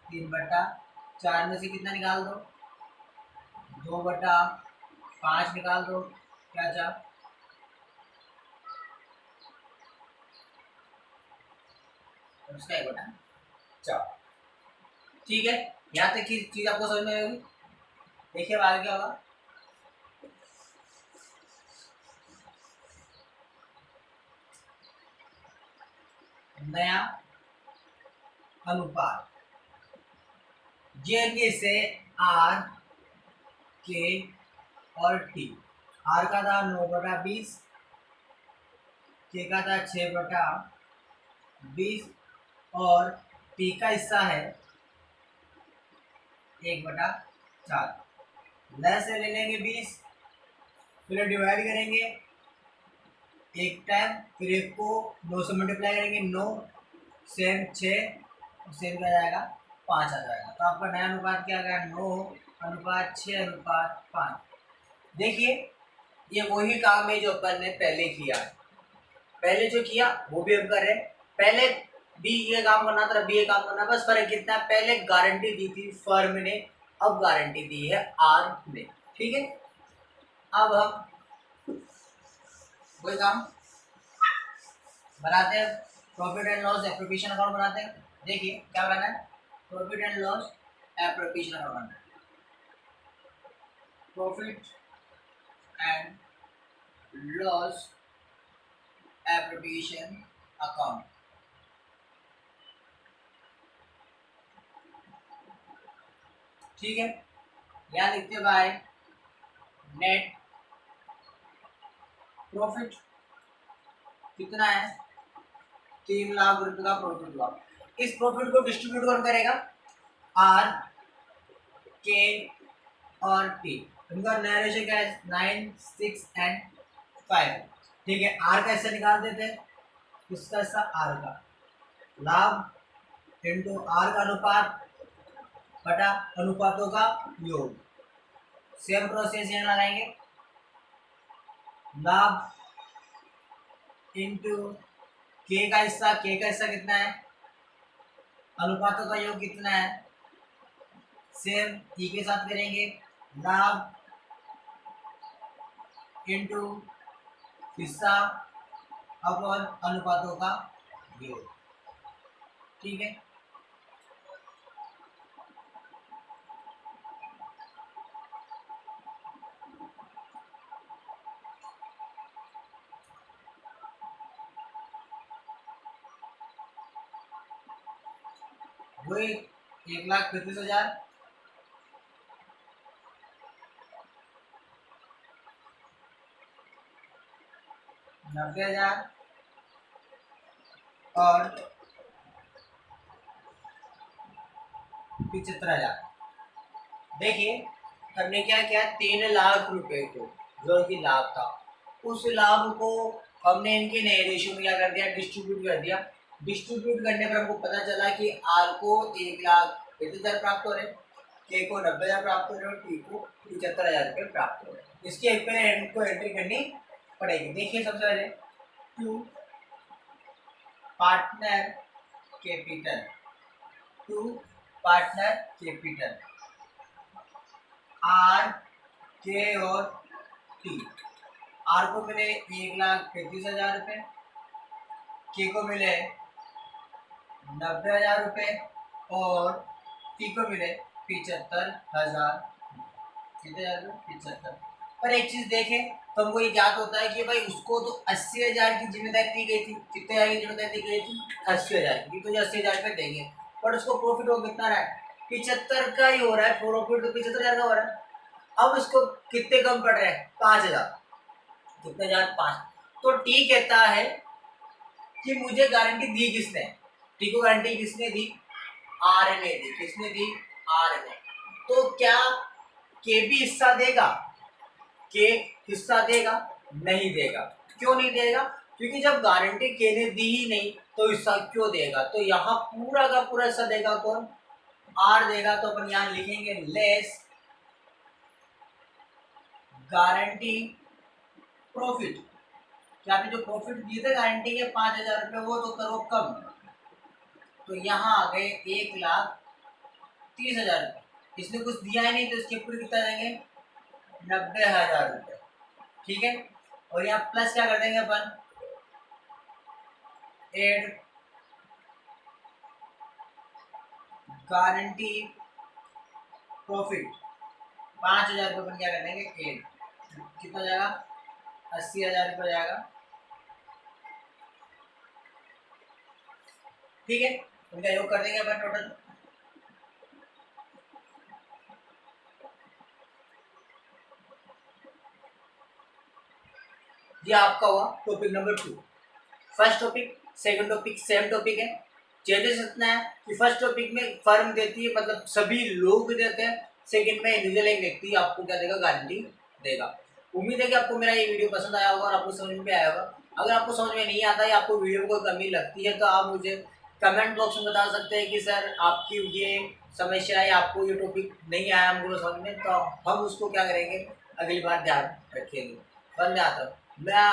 S1: 3/4 में से कितना निकाल दो? 2/5 निकाल दो। क्या जा? उसका 1/4। ठीक है, यहाँ तक की चीज आपको समझ में आएगी। देखिए अब आगे क्या होगा। नया अनुपात जे से आर के और टी। आर का था 9/20, के का था 6/20, और टी का हिस्सा है 1/4। नए से ले लेंगे 20, फिर डिवाइड करेंगे एक टाइम, फिर एक को 9 से मल्टीप्लाई करेंगे, 9 सेम 6, सेम क्या जाएगा? 5 आ जाएगा। तो आपका नया अनुपात क्या आ गया? 9/6/5। देखिए ये वही काम है जो अपन ने पहले किया है। पहले जो किया वो भी अब कर रहे हैं। पहले भी ये काम करना था, अभी ये काम करना, बस फर्क कितना है? पहले गारंटी दी थी फर्म ने, अब गारंटी दी है आर ने। ठीक है, अब हम कोई काम बनाते हैं, profit and loss appropriation account बनाते हैं। देखिए क्या बनाना है? Profit and loss appropriation account बनाना है। Profit and loss appropriation account. ठीक है, यहाँ लिखते बाय नेट प्रॉफिट कितना है? 3 लाख रुपए का प्रॉफिट हुआ। इस प्रॉफिट को डिस्ट्रीब्यूट कौन करेगा? आर, के और टी। इनका नया रेशियो क्या है? 9, 6 एंड 5। ठीक है, आर का हिस्सा निकाल देते हैं। किसका हिस्सा? आर का। लाभ इंटू आर का अनुपात बटा अनुपातों का योग। सेम प्रोसेस यहाँ लगाएंगे। लाभ इंटू के का हिस्सा, के का हिस्सा कितना है? अनुपातों का योग कितना है? सेम टी के साथ करेंगे। लाभ इंटू हिस्सा अपॉन अनुपातों का योग। ठीक है, वही 1,35,000 90,000 और 75,000। देखिए हमने क्या किया? 3 लाख रुपए को जो कि लाभ था, उस लाभ को हमने इनके नए रेशियो में क्या कर दिया? डिस्ट्रीब्यूट कर दिया। डिस्ट्रीब्यूट करने पर हमको पता चला कि आर को 1,35,000 प्राप्त हो रहे, के को 90,000 प्राप्त हो रहे और टी को 75,000 रुपये प्राप्त हो रहे। इसकी एक पहले को एंट्री करनी पड़ेगी। देखिए सबसे पहले two partner capital, two partner capital R, K और टी। आर को मिले 1,35,000 रुपये, के को मिले 90,000 रुपये और टी को मिले 75,000। कितने 75। पर एक चीज देखें तो हमको ये ज्ञात होता है कि भाई उसको तो 80,000 की जिम्मेदारी दी गई थी। कितने हजार की जिम्मेदारी दी गई थी? 80,000 की। तो 80,000 रुपये देंगे, पर उसको प्रॉफिट हो कितना रहा है? 75 का ही हो रहा है। प्रॉफिट तो 75,000 का हो रहा है। अब उसको कितने कम पड़ रहे हैं? 5,000। कितने हजार? 5। तो टी कहता है कि मुझे गारंटी दी किसने? टी को गारंटी किसने दी? आर ने दी। किसने दी? आर ने। तो क्या के भी हिस्सा देगा? के हिस्सा देगा? नहीं देगा। क्यों नहीं देगा? क्योंकि जब गारंटी के ने दी ही नहीं तो हिस्सा क्यों देगा? तो यहाँ पूरा का पूरा हिस्सा देगा कौन? आर देगा। तो अपन यहाँ लिखेंगे लेस गारंटी प्रॉफिट। क्या आपने जो प्रॉफिट दिए थे गारंटी के 5,000 रुपये, वो तो करो कम। तो यहाँ आ गए 1,30,000 रुपये। इसने कुछ दिया ही नहीं तो इसके ऊपर कितना देंगे? 90,000 रुपये। ठीक है। और यहाँ प्लस क्या कर देंगे अपन? एड गारंटी प्रॉफिट 5,000 रुपये अपन क्या कर देंगे? एड। कितना जाएगा? 80,000 रुपये जाएगा। ठीक है। उनका योग कर देंगे अपन टोटल। ये आपका हुआ topic number 2। First topic, second topic same topic है। चेंजेस इतना है कि फर्स्ट टॉपिक में फर्म देती है, मतलब सभी लोग देते हैं। सेकंड में इंडिविजुअल एक व्यक्ति आपको क्या देगा? गारंटी देगा। उम्मीद है कि आपको मेरा ये वीडियो पसंद आया होगा और आपको समझ में आया होगा। अगर आपको समझ में नहीं आता है, आपको वीडियो में कोई कमी लगती है, तो आप मुझे कमेंट बॉक्स में बता सकते हैं कि सर आपकी ये समस्या है, आपको ये टॉपिक नहीं आया हमको समझ में, तो हम उसको क्या करेंगे? अगली बार ध्यान रखेंगे। बंद आता मैं